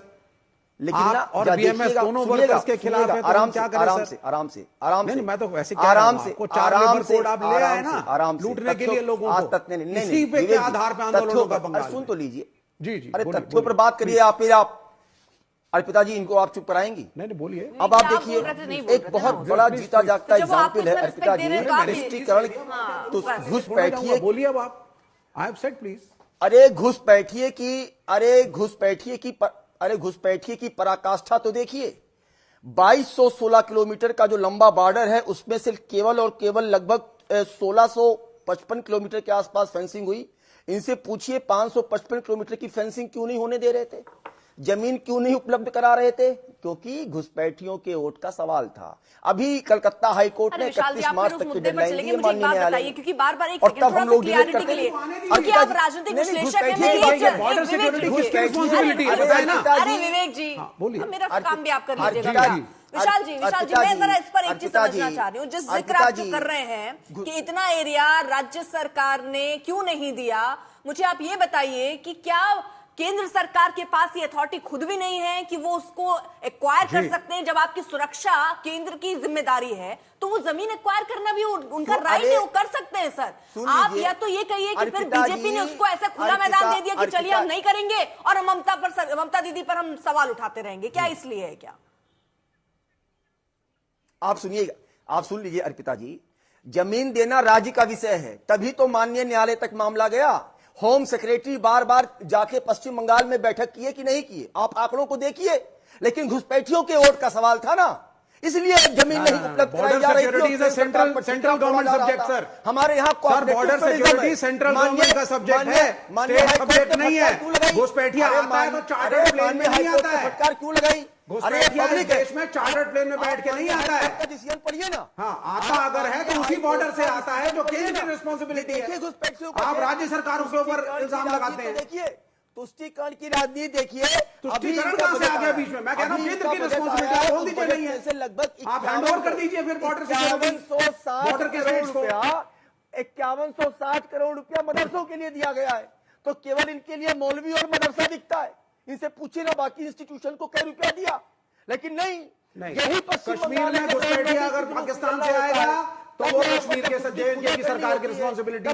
लेकिन आप ना और बीएमएस दोनों वर्कर्स के खिलाफ है, आराम क्या से करें आराम सर? से आराम से आराम से, नहीं मैं तो वैसे आराम से आराम से आप ले आए ना आराम से लूटने के लिए लोगों आज को, तक नहीं, इसी पे के आधार पे आंदोलनों का बंगाल। सुन तो लीजिए जी जी, अरे तथ्यों पर बात करिए आप, फिर आप अर्पिता जी इनको आप चुप कराएंगी? नहीं बोलिए। अब आप देखिए एक बहुत बड़ा जीता जागता एग्जाम्पल है अर्पिता जी, निष्ठीकरण तो घुसपैठिए, बोलिए अब आप, आई हैव सेड प्लीज। अरे घुसपैठिए की पराकाष्ठा तो देखिए। 2216 किलोमीटर का जो लंबा बॉर्डर है उसमें से केवल और केवल लगभग 1655 किलोमीटर के आसपास फेंसिंग हुई। इनसे पूछिए 555 किलोमीटर की फेंसिंग क्यों नहीं होने दे रहे थे, जमीन क्यों नहीं उपलब्ध करा रहे थे? क्योंकि घुसपैठियों के वोट का सवाल था। अभी कलकत्ता हाईकोर्ट ने 31 मार्च तक की डेडलाइन दी है माननीय न्यायालय, क्योंकि बार-बार एक और तब हम लोग डिबेट करते हैं, क्योंकि आप राजनीतिक विश्लेषक हैं। बॉर्डर सिक्योरिटी किसकी रिस्पांसिबिलिटी है ना? अरे विवेक जी, मेरा काम भी आप कर लीजिएगा। विशाल जी मैं जरा इस पर एक चीज समझना चाह रही हूँ, जिस जिक्र आप जो कर रहे हैं कि इतना एरिया राज्य सरकार ने क्यों नहीं दिया, मुझे आप ये बताइए कि क्या केंद्र सरकार के पास ये अथॉरिटी खुद भी नहीं है कि वो उसको एक्वायर कर सकते हैं? जब आपकी सुरक्षा केंद्र की जिम्मेदारी है तो वो जमीन एक्वायर करना भी उनका राइट है, वो कर सकते हैं सर। आप या तो ये कहिए कि फिर बीजेपी ने उसको ऐसा खुला मैदान दे दिया कि चलिए हम नहीं करेंगे और ममता दीदी पर हम सवाल उठाते रहेंगे, क्या इसलिए है क्या? आप सुनिएगा, आप सुन लीजिए अर्पिता जी, जमीन देना राज्य का विषय है, तभी तो माननीय न्यायालय तक मामला गया। होम सेक्रेटरी बार बार जाके पश्चिम बंगाल में बैठक किए कि नहीं किए, आप आंकड़ों को देखिए, लेकिन घुसपैठियों के वोट का सवाल था ना, इसलिए जमीन नहीं उपलब्ध कराई जा रही थी। सेंट्रल गवर्नमेंट सब्जेक्ट सर, हमारे यहाँ बॉर्डर सिक्योरिटी सेंट्रल गवर्नमेंट का सब्जेक्ट है, स्टेट सब्जेक्ट नहीं है। घुसपैठिया आता है तो चार्टर्ड प्लेन में नहीं आता है। फटकार क्यों लगाई? घुसपैठिया देश में चार्टर्ड प्लेन में बैठ के नहीं आता है। डिसीजन पढ़िए ना। हाँ, आता अगर है तो उसी बॉर्डर से आता है जो केंद्र की रिस्पॉन्सिबिलिटी है। आप राज्य सरकारों के ऊपर इल्जाम लगाते हैं। देखिए तुष्टीकरण की राजनीति देखिए, तुष्टीकरण कहां से आ गया बीच में? मैं कह रहा हूं केंद्र की रिस्पांसिबिलिटी बोल दीजिए नहीं है, लगभग आप हैंडओवर कर दीजिए फिर बॉर्डर सिक्योरिटी, बॉर्डर के स्टेट्स को 5160 करोड़ रुपया मदरसों के लिए दिया गया है, तो केवल इनके लिए मौलवी और मदरसा दिखता है। इनसे पूछिए ना बाकी इंस्टीट्यूशन को क्या रुपया दिया, लेकिन नहीं। यही कश्मीर में घुसपैठिया अगर पाकिस्तान से आएगा तो वो कश्मीर के जे की सरकार की रिस्पांसिबिलिटी,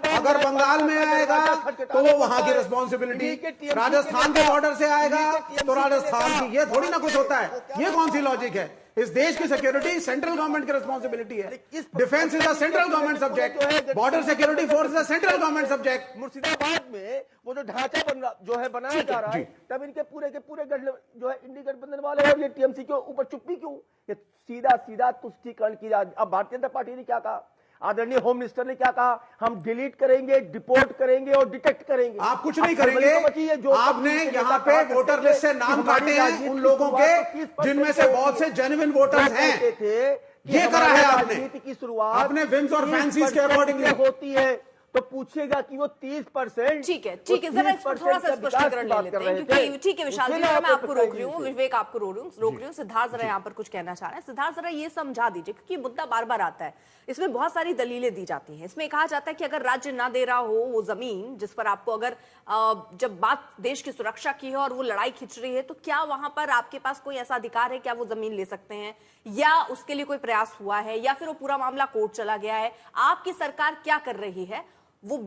अगर बंगाल में आएगा तो वो वहां की रिस्पांसिबिलिटी, राजस्थान के बॉर्डर से आएगा तो राजस्थान की। ये थोड़ी ना कुछ होता है, ये कौन सी लॉजिक है? इस देश की सिक्योरिटी सेंट्रल गवर्नमेंट की रिस्पांसिबिलिटी है। Defence is a central government subject, border security force is a central government subject. Murshidabad में वो जो ढांचा बनाया जा रहा है, तब इनके पूरे के पूरे जो है इंडी गठबंधन वाले और ये टीएमसी के ऊपर चुप्पी क्यों? ये सीधा तुष्टीकरण की। अब भारतीय जनता पार्टी ने क्या कहा, आदरणीय होम मिनिस्टर ने क्या कहा, हम डिलीट करेंगे, डिपोर्ट करेंगे और डिटेक्ट करेंगे। आप कुछ नहीं करेंगे, आपने यहाँ पे वोटर लिस्ट से नाम काटे हैं उन लोगों के जिनमें से बहुत से जेन्युइन वोटर्स हैं। ये करा है आपने, की शुरुआत आपने विम्स और फैंसीज के अकॉर्डिंग होती है, तो पूछिएगा कि वो 30%। ठीक है, थोड़ा सा स्पष्टीकरण ले लेते हैं, क्योंकि ठीक है विशाल जी, मैं आपको रोक रही हूँ, विवेक आपको रोक रही हूँ। सिद्धार्थ जरा यहाँ पर कुछ कहना चाह रहे हैं। सिद्धार्थ जरा ये समझा दीजिए, क्योंकि मुद्दा बार बार आता है, इसमें बहुत सारी दलीलें दी जाती हैं। इसमें कहा जाता है कि अगर राज्य ना दे रहा हो वो जमीन जिस पर आपको, अगर जब बात देश की सुरक्षा की है और वो लड़ाई खिंच रही है, तो क्या वहां पर आपके पास कोई ऐसा अधिकार है, क्या वो जमीन ले सकते हैं, या उसके लिए कोई प्रयास हुआ है, या फिर वो पूरा मामला कोर्ट चला गया है? आपकी सरकार क्या कर रही है? वो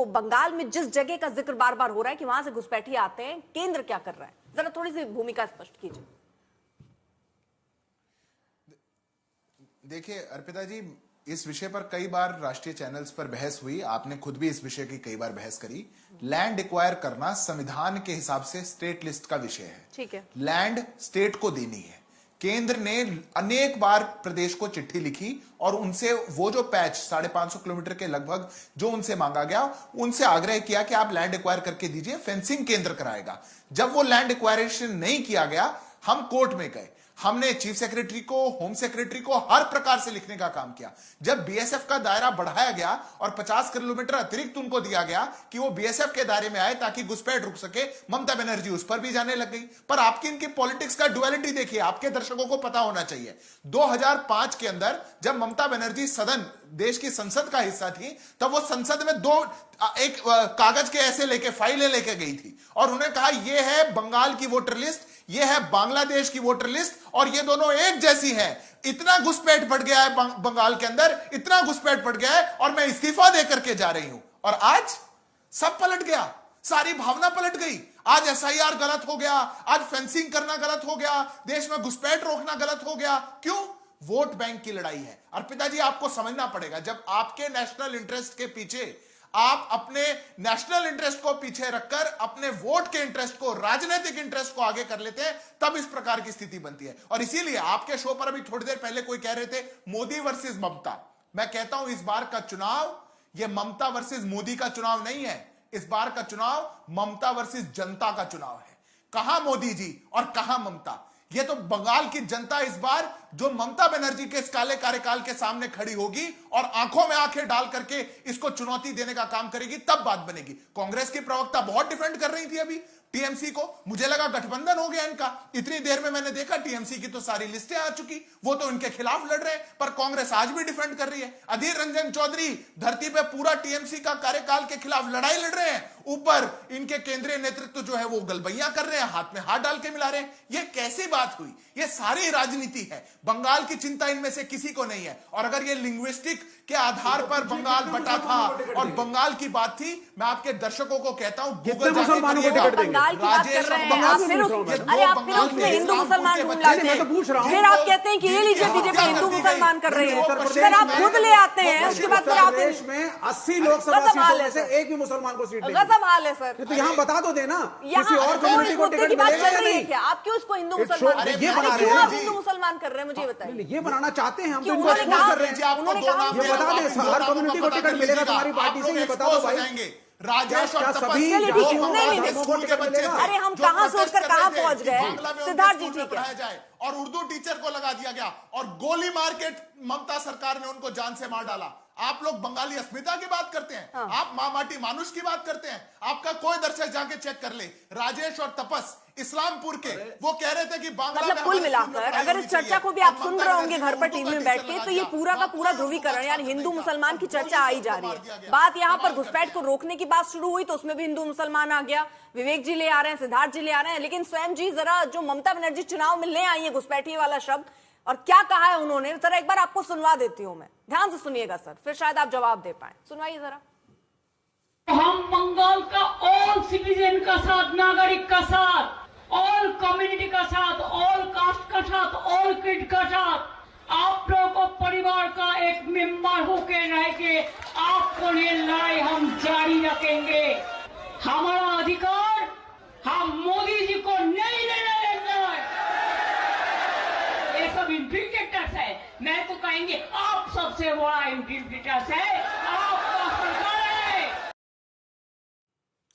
बंगाल में जिस जगह का जिक्र बार बार हो रहा है कि वहां से घुसपैठिए आते हैं, केंद्र क्या कर रहा है? जरा थोड़ी सी भूमिका स्पष्ट कीजिए। देखिए अर्पिता जी, इस विषय पर कई बार राष्ट्रीय चैनल्स पर बहस हुई, आपने खुद भी इस विषय की कई बार बहस करी। लैंड एक्वायर करना संविधान के हिसाब से स्टेट लिस्ट का विषय है। ठीक है, लैंड स्टेट को देनी है। केंद्र ने अनेक बार प्रदेश को चिट्ठी लिखी और उनसे वो जो पैच 550 किलोमीटर के लगभग जो उनसे मांगा गया, उनसे आग्रह किया कि आप लैंड एक्वायर करके दीजिए, फेंसिंग केंद्र कराएगा। जब वो लैंड एक्वायरेशन नहीं किया गया, हम कोर्ट में गए, हमने चीफ सेक्रेटरी को, होम सेक्रेटरी को हर प्रकार से लिखने का काम किया। जब बीएसएफ का दायरा बढ़ाया गया और 50 किलोमीटर अतिरिक्त उनको दिया गया कि वो बीएसएफ के दायरे में आए ताकि घुसपैठ रुक सके, ममता बनर्जी उस पर भी जाने लग गई। पर आपकी इनकी पॉलिटिक्स का डुअलिटी देखिए, आपके दर्शकों को पता होना चाहिए। 2005 के अंदर जब ममता बनर्जी सदन, देश की संसद का हिस्सा थी, तब वो संसद में एक कागज के ऐसे लेके, फाइलें लेके गई थी और उन्होंने कहा ये है बंगाल की वोटर लिस्ट, ये है बांग्लादेश की वोटर लिस्ट और ये दोनों एक जैसी हैं। इतना घुसपैठ बढ़ गया है बंगाल के अंदर, इतना घुसपैठ बढ़ गया है और मैं इस्तीफा देकर के जा रही हूं। और आज सब पलट गया, सारी भावना पलट गई। आज एसआईआर गलत हो गया, आज फेंसिंग करना गलत हो गया, देश में घुसपैठ रोकना गलत हो गया। क्यों? वोट बैंक की लड़ाई है। अर्पिता जी, आपको समझना पड़ेगा, जब आपके नेशनल इंटरेस्ट के पीछे आप अपने नेशनल इंटरेस्ट को पीछे रखकर अपने वोट के इंटरेस्ट को, राजनीतिक इंटरेस्ट को आगे कर लेते हैं, तब इस प्रकार की स्थिति बनती है। और इसीलिए आपके शो पर अभी थोड़ी देर पहले कोई कह रहे थे मोदी वर्सेस ममता। मैं कहता हूं इस बार का चुनाव यह ममता वर्सेस मोदी का चुनाव नहीं है, इस बार का चुनाव ममता वर्सेस जनता का चुनाव है। कहां मोदी जी और कहां ममता? ये तो बंगाल की जनता इस बार जो ममता बनर्जी के इस काले कार्यकाल के सामने खड़ी होगी और आंखों में आंखें डाल करके इसको चुनौती देने का काम करेगी, तब बात बनेगी। कांग्रेस की प्रवक्ता बहुत डिफेंड कर रही थी अभी टीएमसी को, मुझे लगा गठबंधन हो गया इनका। इतनी देर में मैंने देखा टीएमसी की तो सारी लिस्टें आ चुकी, वो तो इनके खिलाफ लड़ रहे हैं, पर कांग्रेस आज भी डिफेंड कर रही है। अधीर रंजन चौधरी धरती पे पूरा टीएमसी का कार्यकाल के खिलाफ लड़ाई लड़ रहे हैं, ऊपर इनके केंद्रीय नेतृत्व जो है वो गलबैया कर रहे हैं, हाथ में हाथ डाल के मिला रहे हैं। ये कैसी बात हुई? ये सारी राजनीति है। बंगाल की चिंता इनमें से किसी को नहीं है। और अगर ये लिंग्विस्टिक के आधार पर बंगाल बटा था और बंगाल की बात थी, मैं आपके दर्शकों को कहता हूं गूगल मुसलमानों को टिकट देंगे। राजेश, अरे आप फिर उसमें हिंदू मुसलमान ढूंढ लाते हैं, फिर आप कहते हैं कि ये लीजिए बीजेपी हिंदू मुसलमान कर रहे हैं, फिर आप खुद ले आते हैं, उसके बाद फिर आप देश में 80 लोकसभा सीटों में से एक भी मुसलमान को सीट गजब हाल है सर। तो यहाँ बता दो देना, किसी और कम्युनिटी को टिकट मिलेगा क्या? आप क्यों इसको हिंदू मुसलमान, ये बना रहे हैं, हिंदू मुसलमान कर रहे हैं, मुझे बताइए। ये बनाना चाहते हैं हम, उन्होंने कहा, उन्होंने कहा बता दें हर कम्युनिटी को टिकट मिलेगा तुम्हारी पार्टी से, ये बता दो भाई। राजेश और सभी अरे हम कहां सोचकर कहां पहुंच गए। सिद्धार्थ जी ठीक है। और उर्दू टीचर को लगा दिया गया और गोली मार के ममता सरकार ने उनको जान से मार डाला। आप लोग बंगाली अस्मिता की बात करते हैं, आप माँ माटी मानुष की बात करते हैं। आपका कोई दर्शक जाके चेक कर ले, राजेश और तपस इस्लामपुर के, वो कह रहे थे कि बांग्ला मतलब कुल मिलाकर अगर इस चर्चा को भी आप सुन रहे होंगे घर पर टीवी में बैठ के, तो ये पूरा का पूरा ध्रुवीकरण यानी हिंदू मुसलमान की चर्चा आई जा रही है। बात यहाँ पर घुसपैठ को रोकने की बात शुरू हुई तो उसमें भी हिंदू मुसलमान आ गया, विवेक जी ले आ रहे हैं, सिद्धार्थ जी ले आ रहे हैं, लेकिन स्वयं जी जरा जो ममता बनर्जी चुनाव में ले आई है घुसपैठी वाला शब्द और क्या कहा है उन्होंने, जरा एक बार आपको सुनवा देती हूँ मैं, ध्यान से सुनिएगा सर, फिर शायद आप जवाब दे पाए। सुनवाइए जरा। हम बंगाल का ऑल सिटीजन का साथ, नागरिक का साथ, ऑल कम्युनिटी का साथ, ऑल कास्ट का साथ, ऑल किड का साथ, आप लोगों को परिवार का एक मेंबर होके रह के आपको ये लड़ाई हम जारी रखेंगे। हमारा अधिकार हम मोदी जी को नहीं लेने देंगे। ये सब इंफिल्ट्रेटर्स है, मैं तो कहेंगे आप सबसे बड़ा इंफिल्ट्रेटर्स है, आपका सरकार है।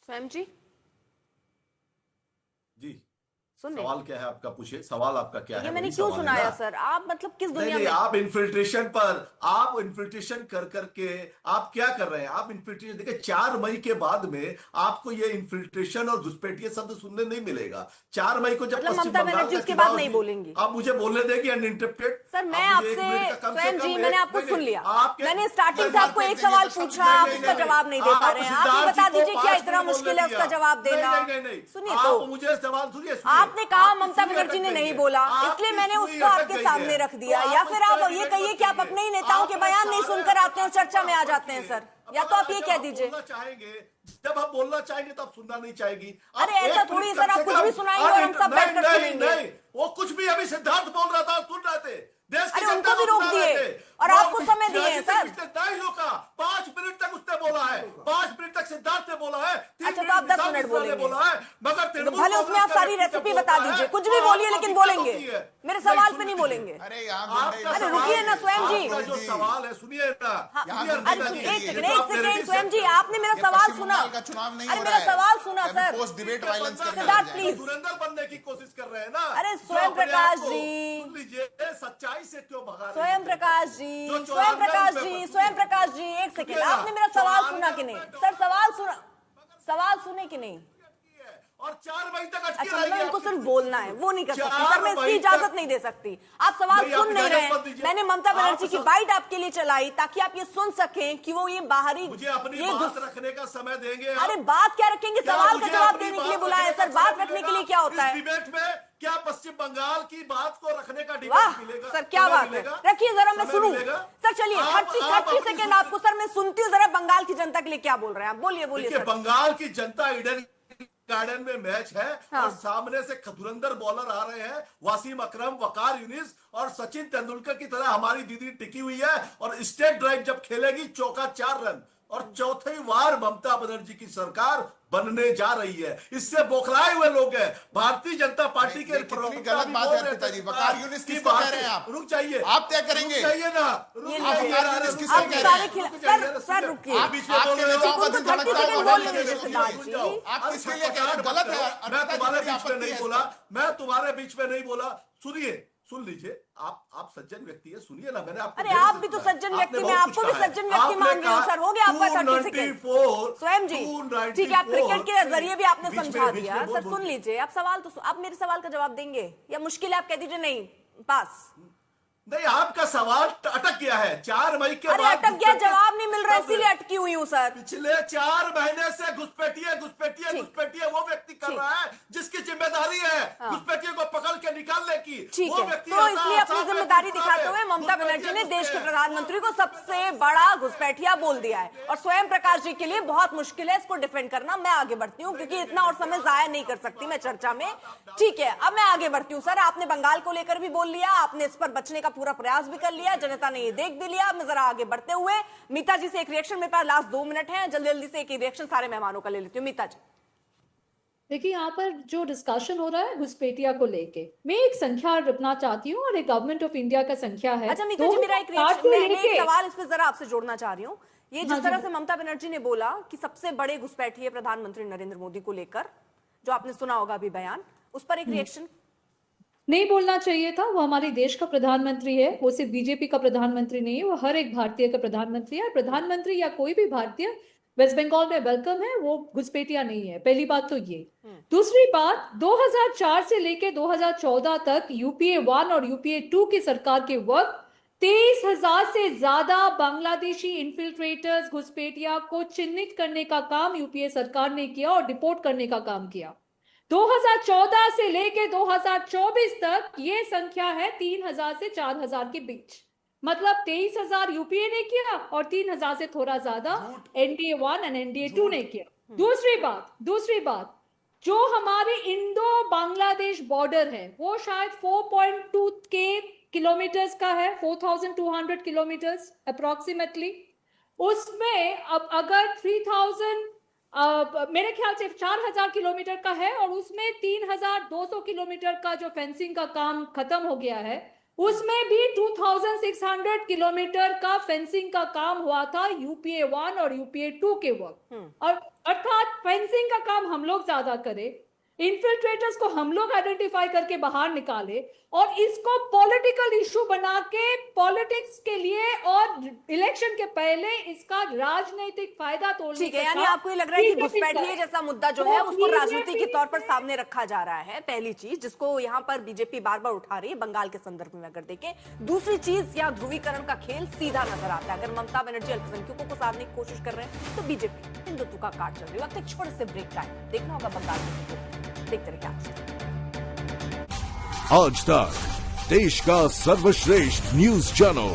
स्वयं जी जी सुनिए, सवाल क्या है आपका, पूछिए सवाल आपका क्या है। ये मैंने वही क्यों सवाल है सुनाया ना। सर, आप मतलब किस दुनिया नहीं, में आप इन्फिल्ट्रेशन पर, आप इन्फिल्ट्रेशन कर करके आप क्या कर रहे हैं, आप इन्फिल्ट्रेशन देखिए 4 मई के बाद में आपको ये इन्फिल्ट्रेशन और घुसपैठिए शब्द सुनने नहीं मिलेगा। 4 मई को जब मतलब पश्चिम ममता बंगाल बनर्जी का उसके चुनाव बाद नहीं जी- बोलेंगी। आप मुझे बोलने देंगे अनइंटरप्टेड। सर मैं आपसे स्वयं जी मैंने आपको सुन लिया, मैंने स्टार्टिंग से आपको एक सवाल पूछा, आप उसका जवाब नहीं दे पा रहे हैं, आप ये बता दीजिए क्या इतना मुश्किल है उसका जवाब देना। सुनिए तो मुझे सवाल सुनिए, आपने कहा ममता बनर्जी ने नहीं बोला, इसलिए मैंने उसको आपके सामने रख दिया, या फिर आप ये कहिए कि आप अपने ही नेताओं के बयान नहीं सुनकर आते हैं और चर्चा में आ जाते हैं सर, या तो आप ये कह दीजिए। चाहेंगे जब हम बोलना चाहेंगे तो आप सुनना नहीं चाहेगी। अरे ऐसा थोड़ी सर, आप कुछ भी सुनाएंगे और हम सब बैठकर सुनेंगे। नहीं, वो कुछ भी अभी सिद्धार्थ बोल रहा था, सुन रहे थे, देश की अरे जनता उनको भी को रोक सुना दिए रहे थे। और वो आपको समय दिए हैं सर। पिछले 2.5 का 5 मिनट तक उसने बोला है, 5 मिनट तक सिद्धार्थ ने बोला है, 3 अच्छा तो आप 10 मिनट मिनट बोलेंगे, बोला है, मगर तृणमूल भले उसमें आप सारी रेसिपी बता दीजिए, कुछ भी बोलिए लेकिन बोलेंगे, मेरे सवाल पे नहीं बोलेंगे। अरे रुकिए ना स्वयं जी, जो सवाल है सुनिए ना। एक सेकंड स्वयं जी, आपने मेरा सवाल सुना, अरे मेरा सवाल सुना सर, सिद्धार्थ प्लीज। धुरंधर बनने की कोशिश कर रहे हैं ना। अरे स्वयं प्रकाश जी, सुन लीजिए, सच्चाई से क्यों भगा रहे हैं? स्वयं प्रकाश जी, स्वयं प्रकाश जी, स्वयं प्रकाश जी, एक सेकेंड, आपने मेरा सवाल सुना कि नहीं सर? सवाल सुना, सवाल सुने कि नहीं? और 4 मई तक अच्छा मतलब इनको सिर्फ बोलना है, वो नहीं कर सकती सर, मैं इसकी इजाजत नहीं दे सकती। आप सवाल सुन नहीं रहे हैं, मैंने ममता बनर्जी की बाइट आपके लिए चलाई ताकि आप ये सुन सकें कि वो ये बाहरी मुझे अपनी बात रखने का समय देंगे। अरे बात क्या रखेंगे, सवाल का जवाब देने के लिए बुलाया है सर, बात रखने के लिए क्या होता है? डिबेट में क्या पश्चिम बंगाल की बात को रखने का डिबेट मिलेगा? सर क्या बात है, रखिए जरा मैं सुनूं। सर चलिए 30 सेकेंड आपको, सर मैं सुनती हूँ जरा बंगाल की जनता के लिए क्या बोल रहे हैं आप, बोलिए बोलिए सर। बंगाल की जनता ईडन गार्डन में मैच है और सामने से धुरंधर बॉलर आ रहे हैं, वसीम अकरम, वकार यूनिस और सचिन तेंदुलकर की तरह हमारी दीदी टिकी हुई है और स्टेट ड्राइव जब खेलेगी चौका 4 रन और चौथी बार ममता बनर्जी की सरकार बनने जा रही है। इससे बौखलाए हुए लोग हैं। भारतीय जनता पार्टी के गलत बात है पिताजी, वकार यूनिस किसको कह रहे हैं आप? रुक जाइए, आप तय करेंगे, रुक जाइए ना, सर रुकिए, आपके नेताओं का दिल धड़कता है, आप इसके लिए गलत है। मैं तुम्हारे बीच में नहीं बोला, मैं तुम्हारे बीच में नहीं बोला। सुनिए, सुन लीजिए, आप सज्जन व्यक्ति है, सुनिए ना, मैंने आपको अरे आप भी तो सज्जन व्यक्ति, मैं आपको भी सज्जन व्यक्ति मान रही हूँ सर। हो गया आपका 30 सेकेंड स्वयं जी, ठीक है, आप क्रिकेट के जरिए भी आपने समझा दिया सर। सुन लीजिए, आप सवाल तो आप मेरे सवाल का जवाब देंगे या मुश्किल है आप कह दीजिए नहीं पास? नहीं, आपका सवाल अटक गया है 4 मई के बाद। अटक गया, जवाब नहीं मिल रहा इसीलिए अटकी हुई हूँ सर। पिछले 4 महीने से घुसपैठिए वो व्यक्ति कर रहा है जिसकी जिम्मेदारी है घुसपैठिए को पकड़ के निकालने की। ठीक है, तो इसलिए अपनी जिम्मेदारी दिखाते हुए ममता बनर्जी ने देश के प्रधानमंत्री को सबसे बड़ा घुसपैठिया बोल दिया है और स्वयं प्रकाश जी के लिए बहुत मुश्किल है इसको डिफेंड करना। मैं आगे बढ़ती हूँ क्योंकि इतना और समय जाया नहीं कर सकती मैं चर्चा में। ठीक है, अब मैं आगे बढ़ती हूँ सर। आपने बंगाल को लेकर भी बोल लिया, आपने इस पर बचने का पूरा प्रयास भी कर लिया, जनता ने ये देख भी लिया। मैं जरा आगे बढ़ते हुए मीता जी से एक रिएक्शन, मेरे पास लास्ट 2 मिनट है, जल्दी जल्दी से एक रिएक्शन सारे मेहमानों का ले लेती हूँ। मीता जी देखिए, यहाँ पर जो डिस्कशन हो रहा है घुसपैठिया को लेके, मैं एक संख्या रखना चाहती हूँ और एक गवर्नमेंट ऑफ इंडिया का संख्या है। अच्छा मीता जी, मेरा एक सवाल इस पे जरा आपसे जोड़ना चाह रही हूँ। ये जिस तरह से ममता बनर्जी ने बोला कि सबसे बड़े घुसपैठिए प्रधानमंत्री नरेंद्र मोदी को लेकर, जो आपने सुना होगा अभी बयान, उस पर एक रिएक्शन। नहीं बोलना चाहिए था। वो हमारे देश का प्रधानमंत्री है, वो सिर्फ बीजेपी का प्रधानमंत्री नहीं है, वो हर एक भारतीय का प्रधानमंत्री है। प्रधानमंत्री या कोई भी भारतीय वेस्ट बंगाल में वेलकम है, वो घुसपैठिया नहीं है। पहली बात तो ये। दूसरी बात, 2004 से लेके 2014 तक यूपीए 1 और यूपीए 2 की सरकार के वक्त 23,000 से ज्यादा बांग्लादेशी इन्फिल्ट्रेटर्स घुसपैठिया को चिन्हित करने का काम यूपीए सरकार ने किया और डिपोर्ट करने का काम किया। 2014 से लेके 2024 तक ये संख्या है 3,000 से 4,000 के बीच। मतलब 23,000 यूपीए ने किया और 3,000 से थोड़ा ज्यादा एनडीए 1 और एनडीए 2 ने किया। दूसरी बात, जो हमारे इंडो बांग्लादेश बॉर्डर है वो शायद 4.2 किलोमीटर्स का है, 4,200 किलोमीटर्स अप्रोक्सीमेटली। उसमें अब अगर 3,000 मेरे ख्याल से 4,000 किलोमीटर का है और उसमें 3,200 किलोमीटर का जो फेंसिंग का काम खत्म हो गया है, उसमें भी 2,600 किलोमीटर का फेंसिंग का काम हुआ था यूपीए 1 और यूपीए 2 के वक्त। और अर्थात फेंसिंग का काम हम लोग ज्यादा करें, इन्फिल्ट्रेटर्स को हम लोग आइडेंटिफाई करके बाहर निकाले और इसको पॉलिटिकल इशू बना के पॉलिटिक्स के लिए और इलेक्शन के पहले इसका राजनीतिक फायदा तोड़ने। ठीक है, यानी आपको ये लग रहा है कि घुसपैठिए जैसा मुद्दा जो है उसको राजनीति के तौर पर सामने रखा जा रहा है, पहली चीज जिसको यहाँ पर बीजेपी बार बार उठा रही है बंगाल के संदर्भ में अगर देखें। दूसरी चीज, यहाँ ध्रुवीकरण का खेल सीधा नजर आता है। अगर ममता बनर्जी अल्पसंख्यकों को साधने की कोशिश कर रहे हैं तो बीजेपी हिंदुत्व का काट चल रही है। अब तक छोटे से ब्रेक टाइम देखना होगा बंगाल में, देखते रहिए आज तक देश का सर्वश्रेष्ठ न्यूज चैनल।